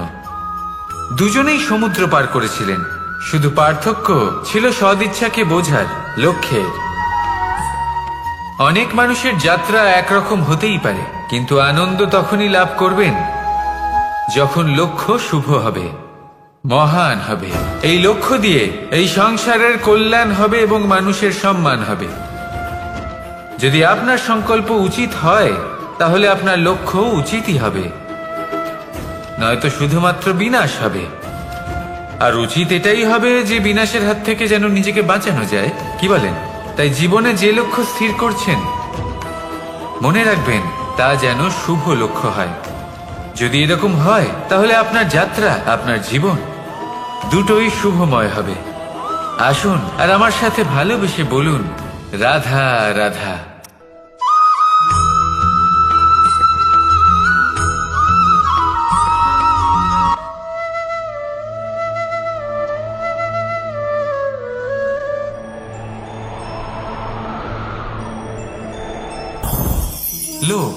দুজনেই সমুদ্র পার করেছিলেন, শুধু পার্থক্য ছিল সদিচ্ছাকে বোঝার, লক্ষ্যের। অনেক মানুষের যাত্রা একরকম হতেই পারে, কিন্তু আনন্দ তখনই লাভ করবেন যখন লক্ষ্য শুভ হবে, মহান হবে। এই লক্ষ্য দিয়ে এই সংসারের কল্যাণ হবে এবং মানুষের সম্মান হবে। যদি আপনার সংকল্প উচিত হয়, তাহলে আপনার লক্ষ্য উচিতই হবে, নয়তো শুধুমাত্র বিনাশ হবে। আর উচিত এটাই হবে যে বিনাশের হাত থেকে যেন নিজেকে বাঁচানো যায়, কি বলেন? তাই জীবনে যে লক্ষ্য স্থির করছেন, মনে রাখবেন তা যেন শুভ লক্ষ্য হয়। যদি এরকম হয়, তাহলে আপনার যাত্রা, আপনার জীবন দুটোই শুভময় হবে। আসুন আর আমার সাথে ভালোবেসে বলুন, রাধা রাধা। লোভ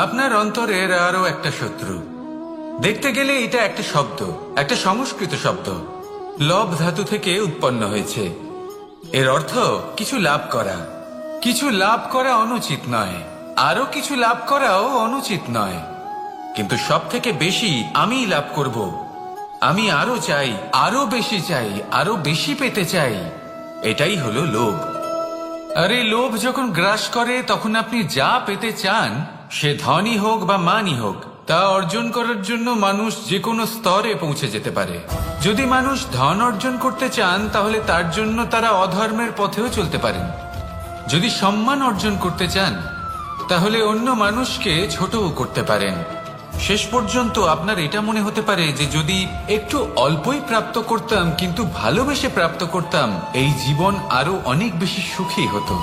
আপনার অন্তরের আরো একটা শত্রু। দেখতে গেলে এটা একটা শব্দ, একটা সংস্কৃত শব্দ, লব ধাতু থেকে উৎপন্ন হয়েছে। এর অর্থ কিছু লাভ করা। কিছু লাভ করা অনুচিত নয়, আরো কিছু লাভ করাও অনুচিত নয়, কিন্তু সব থেকে বেশি আমি লাভ করব, আমি আরো চাই, আরো বেশি চাই, আরো বেশি পেতে চাই, এটাই হলো লোভ। আর এই লোভ যখন গ্রাস করে, তখন আপনি যা পেতে চান, সে ধনই হোক বা মানই হোক, তা অর্জন করার জন্য মানুষ যে কোনো স্তরে পৌঁছে যেতে পারে। যদি মানুষ ধন অর্জন করতে চান, তাহলে তার জন্য তারা অধর্মের পথেও চলতে পারেন। যদি সম্মান অর্জন করতে চান, তাহলে অন্য মানুষকে ছোটও করতে পারেন। শেষ পর্যন্ত আপনার এটা মনে হতে পারে যে যদি একটু অল্পই প্রাপ্ত করতাম, কিন্তু ভালোবেসে প্রাপ্ত করতাম, এই জীবন আরো অনেক বেশি সুখী হতো।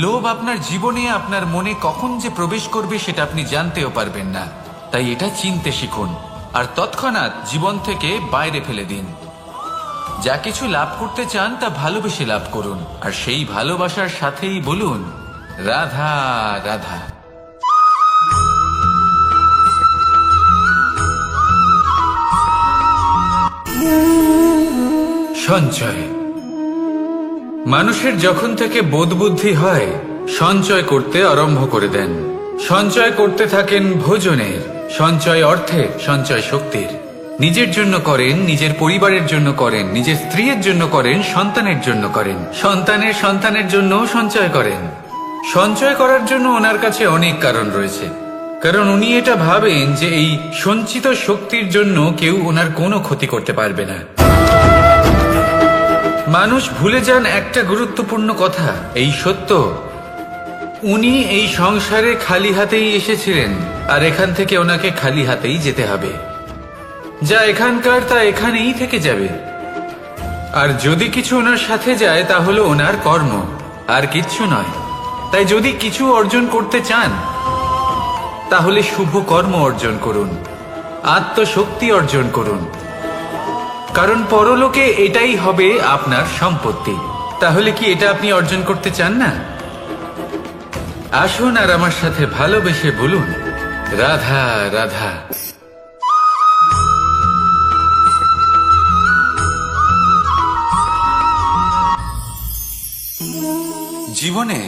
লোভ আপনার জীবনে, আপনার মনে কখন যে প্রবেশ করবে সেটা আপনি জানতেও পারবেন না। তাই এটা চিনতে শিখুন আর তৎক্ষণাৎ জীবন থেকে বাইরে ফেলে দিন। যা কিছু লাভ করতে চান তা ভালোবেসে লাভ করুন, আর সেই ভালোবাসার সাথেই বলুন, রাধা রাধা। সঞ্চয় মানুষের যখন থেকে বোধ বুদ্ধি হয়, সঞ্চয় করতে আরম্ভ করে দেন। সঞ্চয় করতে থাকেন ভোজনের, সঞ্চয় অর্থের, সঞ্চয় শক্তির। নিজের জন্য করেন, নিজের পরিবারের জন্য করেন, নিজের স্ত্রীর জন্য করেন, সন্তানের জন্য করেন, সন্তানের সন্তানের জন্য সঞ্চয় করেন। সঞ্চয় করার জন্য ওনার কাছে অনেক কারণ রয়েছে, কারণ উনি এটা ভাবেন যে এই সঞ্চিত শক্তির জন্য কেউ ওনার কোনো ক্ষতি করতে পারবে না। মানুষ ভুলে যান একটা গুরুত্বপূর্ণ কথা, এই সত্য, উনি এই সংসারে খালি হাতেই এসেছিলেন, আর এখান থেকে ওনাকে খালি হাতেই যেতে হবে। যা এখানকার তা এখানেই থেকে যাবে। আর যদি কিছু ওনার সাথে যায়, তা হলো ওনার কর্ম, আর কিচ্ছু নয়। তাই যদি কিছু অর্জন করতে চান, তাহলে শুভ কর্ম অর্জন করুন, আত্মশক্তি অর্জন করুন, কারণ পরলোকে এটাই হবে আপনার সম্পত্তি। তাহলে কি এটা আপনি অর্জন করতে চান না? আসুন আর আমার সাথে ভালোবেসে বলুন, রাধা রাধা। জীবনে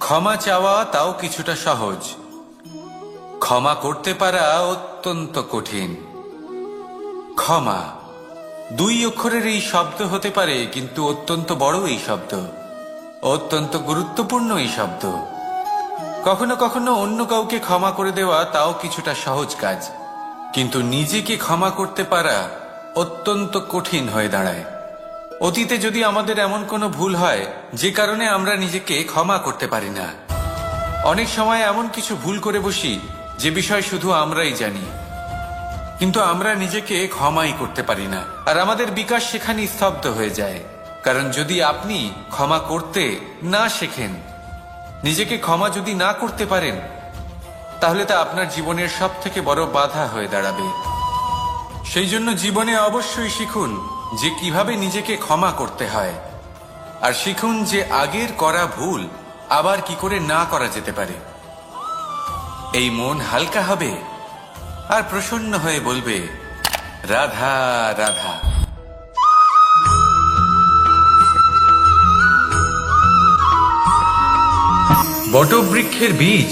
ক্ষমা চাওয়া তাও কিছুটা সহজ। ক্ষমা করতে পারা অত্যন্ত কঠিন। ক্ষমা 2 অক্ষরের এই শব্দ হতে পারে, কিন্তু অত্যন্ত বড় এই শব্দ, অত্যন্ত গুরুত্বপূর্ণ এই শব্দ। কখনো কখনো অন্য কাউকে ক্ষমা করে দেওয়া তাও কিছুটা সহজ কাজ, কিন্তু নিজেকে ক্ষমা করতে পারা অত্যন্ত কঠিন হয়ে দাঁড়ায়। অতীতে যদি আমাদের এমন কোনো ভুল হয় যে কারণে আমরা নিজেকে ক্ষমা করতে পারি না, অনেক সময় এমন কিছু ভুল করে বসি যে বিষয় শুধু আমরাই জানি, কিন্তু আমরা নিজেকে ক্ষমাই করতে পারি না, আর আমাদের বিকাশ সেখানেই স্তব্ধ হয়ে যায়। কারণ যদি আপনি ক্ষমা করতে না শেখেন, নিজেকে ক্ষমা যদি না করতে পারেন, তাহলে তা আপনার জীবনের সবথেকে বড় বাধা হয়ে দাঁড়াবে। সেই জন্য জীবনে অবশ্যই শিখুন যে কিভাবে নিজেকে ক্ষমা করতে হয়, আর শিখুন যে আগের করা ভুল আবার কি করে না করা যেতে পারে। এই মন হালকা হবে আর প্রসন্ন হয়ে বলবে, রাধা রাধা। বটবৃক্ষের বীজ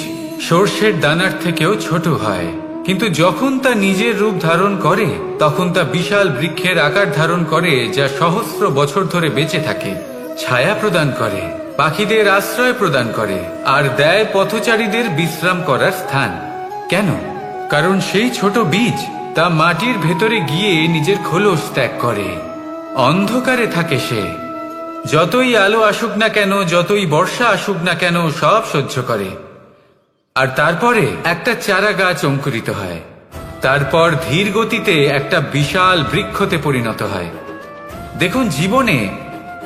সর্ষের দানার থেকেও ছোট হয়, কিন্তু যখন তা নিজের রূপ ধারণ করে তখন তা বিশাল বৃক্ষের আকার ধারণ করে, যা সহস্র বছর ধরে বেঁচে থাকে, ছায়া প্রদান করে, পাখিদের আশ্রয় প্রদান করে, আর দেয় পথচারীদের বিশ্রাম করার স্থান। কেন? কারণ সেই ছোট বীজ তা মাটির ভেতরে গিয়ে নিজের খোলস ত্যাগ করে। অন্ধকারে থাকে সে, যতই আলো আসুক না কেন, যতই বর্ষা আসুক না কেন, সব সহ্য করে। আর তারপরে একটা চারা গাছ অঙ্কুরিত হয়, তারপর ধীর গতিতে একটা বিশাল বৃক্ষতে পরিণত হয়। দেখুন, জীবনে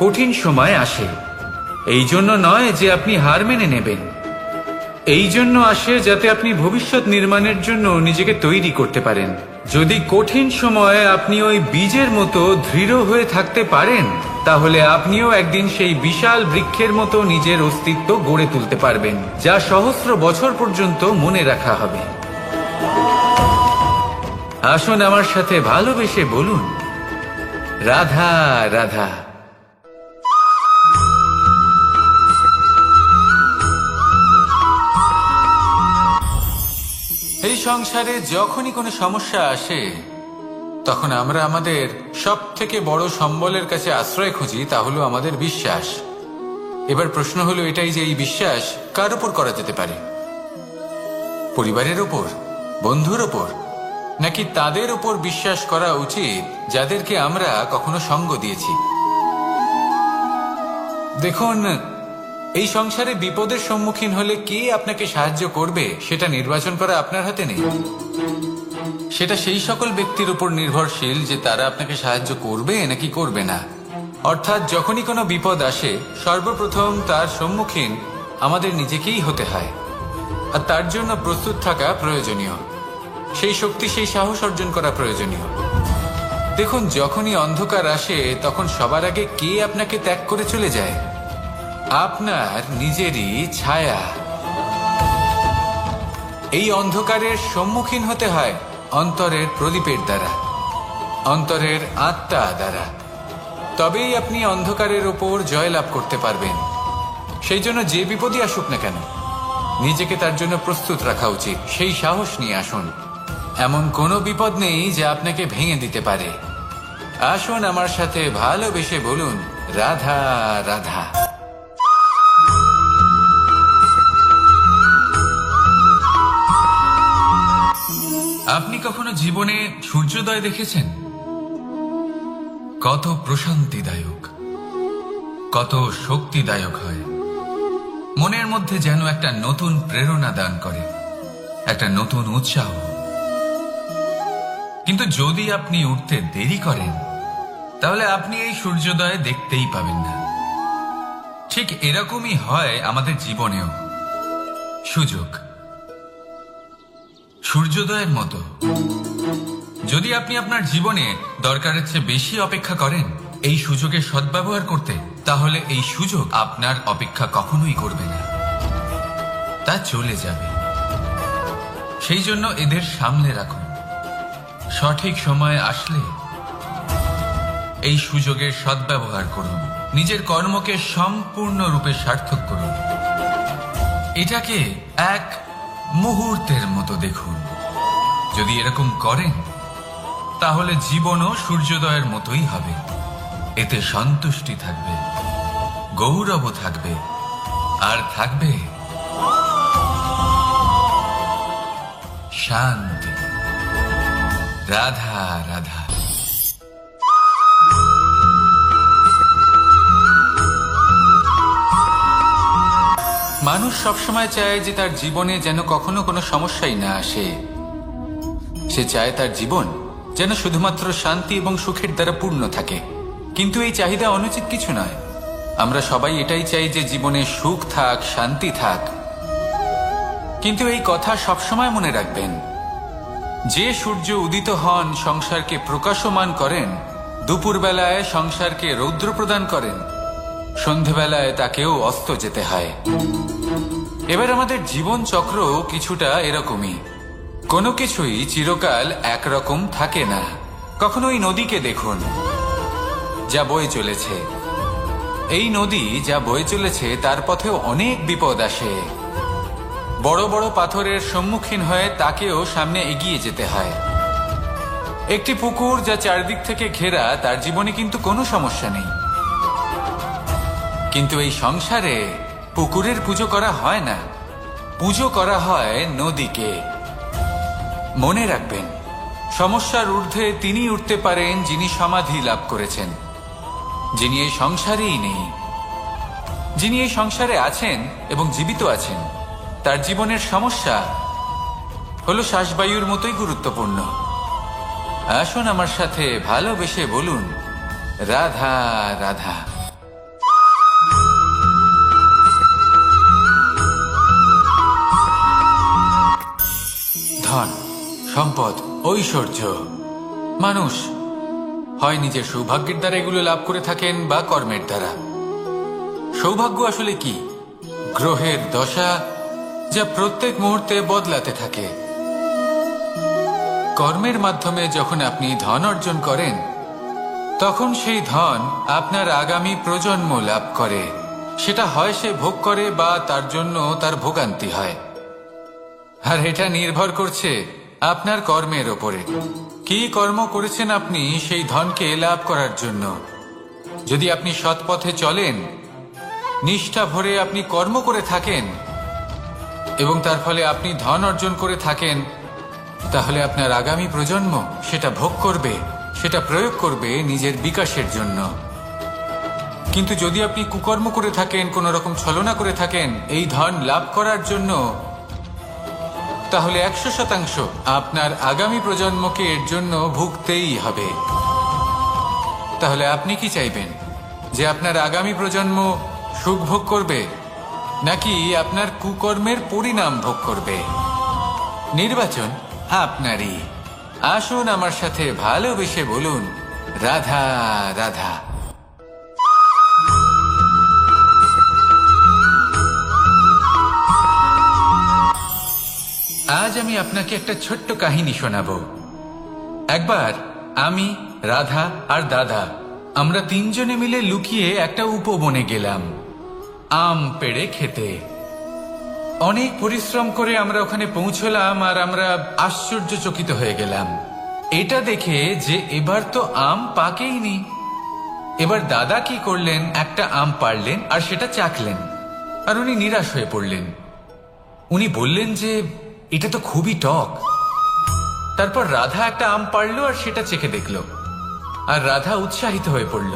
কঠিন সময় আসে, এই জন্য নয় যে আপনি হার মেনে নেবেন, এই জন্য আসে যাতে আপনি ভবিষ্যৎ নির্মাণের জন্য নিজেকে তৈরি করতে পারেন। যদি কঠিন সময়ে আপনি ওই বীজের মতো দৃঢ় হয়ে থাকতে পারেন, তাহলে আপনিও একদিন সেই বিশাল বৃক্ষের মতো নিজের অস্তিত্ব গড়ে তুলতে পারবেন, যা সহস্র বছর পর্যন্ত মনে রাখা হবে। আসুন আমার সাথে ভালোবেসে বলুন, রাধা রাধা। এই সংসারে যখনই কোনো সমস্যা আসে, তখন আমরা আমাদের সব থেকে বড় সম্বলের কাছে আশ্রয় খুঁজি, তা হলো আমাদের বিশ্বাস। এবার প্রশ্ন হলো এটাই যে এই বিশ্বাস কার উপর করা যেতে পারে? পরিবারের উপর, বন্ধুর উপর, নাকি তাদের উপর বিশ্বাস করা উচিত যাদেরকে আমরা কখনো সঙ্গ দিয়েছি? দেখুন, এই সংসারে বিপদের সম্মুখীন হলে কে আপনাকে সাহায্য করবে সেটা নির্বাচন করা আপনার হাতে নেই। সেটা সেই সকল ব্যক্তির উপর নির্ভরশীল যে তারা আপনাকে সাহায্য করবে নাকি করবে না। অর্থাৎ যখনই কোনো বিপদ আসে, সর্বপ্রথম তার সম্মুখীন আমাদের নিজেকেই হতে হয়, আর তার জন্য প্রস্তুত থাকা প্রয়োজনীয়, সেই শক্তি, সেই সাহস অর্জন করা প্রয়োজনীয়। দেখুন, যখনই অন্ধকার আসে তখন সবার আগে কে আপনাকে ত্যাগ করে চলে যায়? আপনার নিজেরই ছায়া। এই অন্ধকারের সম্মুখীন হতে হয় অন্তরের প্রদীপের দ্বারা, অন্তরের আত্মা দ্বারা। তবেই আপনি অন্ধকারের ওপর জয়লাভ করতে পারবেন। সেই জন্য যে বিপদই আসুক না কেন, নিজেকে তার জন্য প্রস্তুত রাখা উচিত। সেই সাহস নিয়ে আসুন। এমন কোনো বিপদ নেই যা আপনাকে ভেঙে দিতে পারে। আসুন আমার সাথে ভালোবেসে বলুন, রাধা রাধা। আপনি কখনো জীবনে সূর্যোদয় দেখেছেন? কত প্রশান্তিদায়ক, কত শক্তিদায়ক হয়। মনের মধ্যে যেন একটা নতুন প্রেরণা দান করে, একটা নতুন উৎসাহ। কিন্তু যদি আপনি উঠতে দেরি করেন, তাহলে আপনি এই সূর্যোদয় দেখতেই পাবেন না। ঠিক এরকমই হয় আমাদের জীবনেও। সুযোগ সূর্যোদয়ের মতো। যদি আপনি আপনার জীবনে দরকারের চেয়ে বেশি অপেক্ষা করেন এই সুযোগের সদ্ব্যবহার করতে, তাহলে এই সুযোগ আপনার অপেক্ষা কখনোই করবে না, তা চলে যাবে। সেই জন্য এদের সামলে রাখুন। সঠিক সময় আসলে এই সুযোগের সদ্ব্যবহার করুন, নিজের কর্মকে সম্পূর্ণরূপে সার্থক করুন। এটাকে এক মুহূর্তের মতো দেখুন। যদি এরকম করেন তাহলে জীবনও সূর্যোদয়ের মতোই হবে। এতে সন্তুষ্টি থাকবে, গৌরব থাকবে, আর থাকবে শান্তি। রাধা রাধা। মানুষ সবসময় চায় যে তার জীবনে যেন কখনো কোনো সমস্যাই না আসে। সে চায় তার জীবন যেন শুধুমাত্র শান্তি এবং সুখের দ্বারা পূর্ণ থাকে। কিন্তু এই চাহিদা অনুচিত কিছু নয়। আমরা সবাই এটাই চাই যে জীবনে সুখ থাক, শান্তি থাক। কিন্তু এই কথা সবসময় মনে রাখবেন, যে সূর্য উদিত হন সংসারকে প্রকাশমান করেন, দুপুরবেলায় সংসারকে রৌদ্র প্রদান করেন, সন্ধেবেলায় তাকেও অস্ত যেতে হয়। এবার আমাদের জীবন চক্র কিছুটা এরকমই। কোনো কিছুই চিরকাল একরকম থাকে না। কখনো এই নদীকে দেখুন, যা বয়ে চলেছে। এই নদী যা বয়ে চলেছে তার পথেও অনেক বিপদ আসে। বড় বড় পাথরের সম্মুখীন হয়ে তাকেও সামনে এগিয়ে যেতে হয়। একটি পুকুর যা চারদিক থেকে ঘেরা, তার জীবনে কিন্তু কোনো সমস্যা নেই। কিন্তু এই সংসারে পুকুরের পুজো করা হয় না, পুজো করা হয় নদীকে। মনে রাখবেন, সমস্যার ঊর্ধ্বে তিনি উঠতে পারেন যিনি সমাধি লাভ করেছেন, যিনি এই সংসারেই নেই। যিনি এই সংসারে আছেন এবং জীবিত আছেন, তার জীবনের সমস্যা হলো শ্বাসবায়ুর মতোই গুরুত্বপূর্ণ। আসুন আমার সাথে ভালোবেসে বলুন, রাধা রাধা। ধন, সম্পদ, ঐশ্বর্য, মানুষ হয় নিজের সৌভাগ্যের দ্বারা এগুলো লাভ করে থাকেন বা কর্মের দ্বারা। সৌভাগ্য আসলে কি? গ্রহের দশা যা প্রত্যেক মুহূর্তে বদলাতে থাকে। কর্মের মাধ্যমে যখন আপনি ধন অর্জন করেন, তখন সেই ধন আপনার আগামী প্রজন্ম লাভ করে। সেটা হয় সে ভোগ করে বা তার জন্য তার ভোগান্তি হয়। আর এটা নির্ভর করছে আপনার কর্মের ওপরে। কি কর্ম করেছেন আপনি সেই ধনকে লাভ করার জন্য। যদি আপনি সৎ পথে চলেন, নিষ্ঠা ভরে আপনি কর্ম করে থাকেন এবং তার ফলে আপনি ধন অর্জন করে থাকেন, তাহলে আপনার আগামী প্রজন্ম সেটা ভোগ করবে, সেটা প্রয়োগ করবে নিজের বিকাশের জন্য। কিন্তু যদি আপনি কুকর্ম করে থাকেন, কোনো রকম ছলনা করে থাকেন এই ধন লাভ করার জন্য, তাহলে 100% আপনার আগামী প্রজন্মকে এর জন্য ভুগতেই হবে। তাহলে আপনি কি চাইবেন? যে আপনার আগামী প্রজন্ম সুখ ভোগ করবে, নাকি আপনার কুকর্মের পরিণাম ভোগ করবে? নির্বাচন আপনারই। আসুন আমার সাথে ভালোবেসে বলুন, রাধা রাধা। আজ আমি আপনাকে একটা ছোট্ট কাহিনী শোনাবো। একবার আমি, রাধা আর দাদা, আমরা তিনজনে মিলে লুকিয়ে একটা উপবনে গেলাম আম পেড়ে খেতে। অনেক পরিশ্রম করে আমরা ওখানে পৌঁছলাম আর আমরা আশ্চর্যচকিত হয়ে গেলাম এটা দেখে যে এবার তো আম পাকেইনি। এবার দাদা কি করলেন, একটা আম পাড়লেন আর সেটা চাখলেন, আর উনি নিরাশ হয়ে পড়লেন। উনি বললেন যে এটা তো খুবই টক। তারপর রাধা একটা আম পাড়লো আর সেটা চেখে দেখলো, আর রাধা উৎসাহিত হয়ে পড়ল।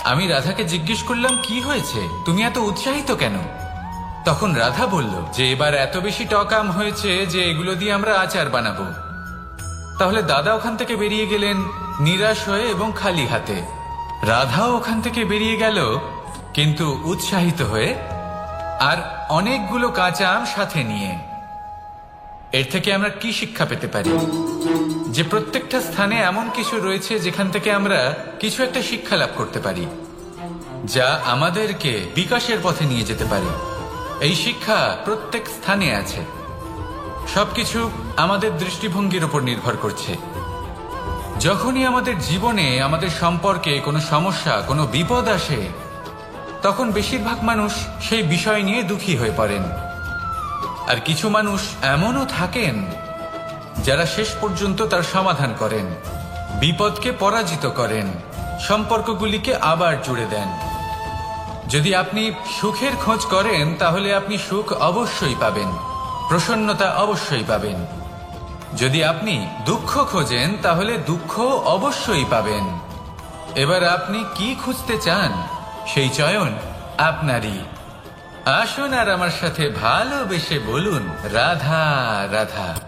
আমি রাধাকে জিজ্ঞেস করলাম, কি হয়েছে, তুমি এত উৎসাহিত কেন? তখন রাধা বলল যে এবার এত বেশি টক আম হয়েছে যে এগুলো দিয়ে আমরা আচার বানাবো। তাহলে দাদা ওখান থেকে বেরিয়ে গেলেন নিরাশ হয়ে এবং খালি হাতে। রাধাও ওখান থেকে বেরিয়ে গেল কিন্তু উৎসাহিত হয়ে, আর অনেকগুলো কাঁচা আম সাথে নিয়ে। এর থেকে আমরা কি শিক্ষা পেতে পারি? যে প্রত্যেকটা স্থানে এমন কিছু রয়েছে যেখান থেকে আমরা কিছু একটা শিক্ষা লাভ করতে পারি, যা আমাদেরকে বিকাশের পথে নিয়ে যেতে পারে। এই শিক্ষা প্রত্যেক স্থানে আছে। সবকিছু আমাদের দৃষ্টিভঙ্গির উপর নির্ভর করছে। যখনই আমাদের জীবনে, আমাদের সম্পর্কে কোনো সমস্যা, কোনো বিপদ আসে, তখন বেশিরভাগ মানুষ সেই বিষয় নিয়ে দুঃখী হয়ে পড়েন। আর কিছু মানুষ এমনও থাকেন যারা শেষ পর্যন্ত তার সমাধান করেন, বিপদকে পরাজিত করেন, সম্পর্কগুলিকে আবার জুড়ে দেন। যদি আপনি সুখের খোঁজ করেন তাহলে আপনি সুখ অবশ্যই পাবেন, প্রসন্নতা অবশ্যই পাবেন। যদি আপনি দুঃখ খোঁজেন তাহলে দুঃখ অবশ্যই পাবেন। এবার আপনি কি খুঁজতে চান সেই চয়ন আপনারই। আসুন আর আমার সাথে ভালোবেসে বলুন রাধা রাধা।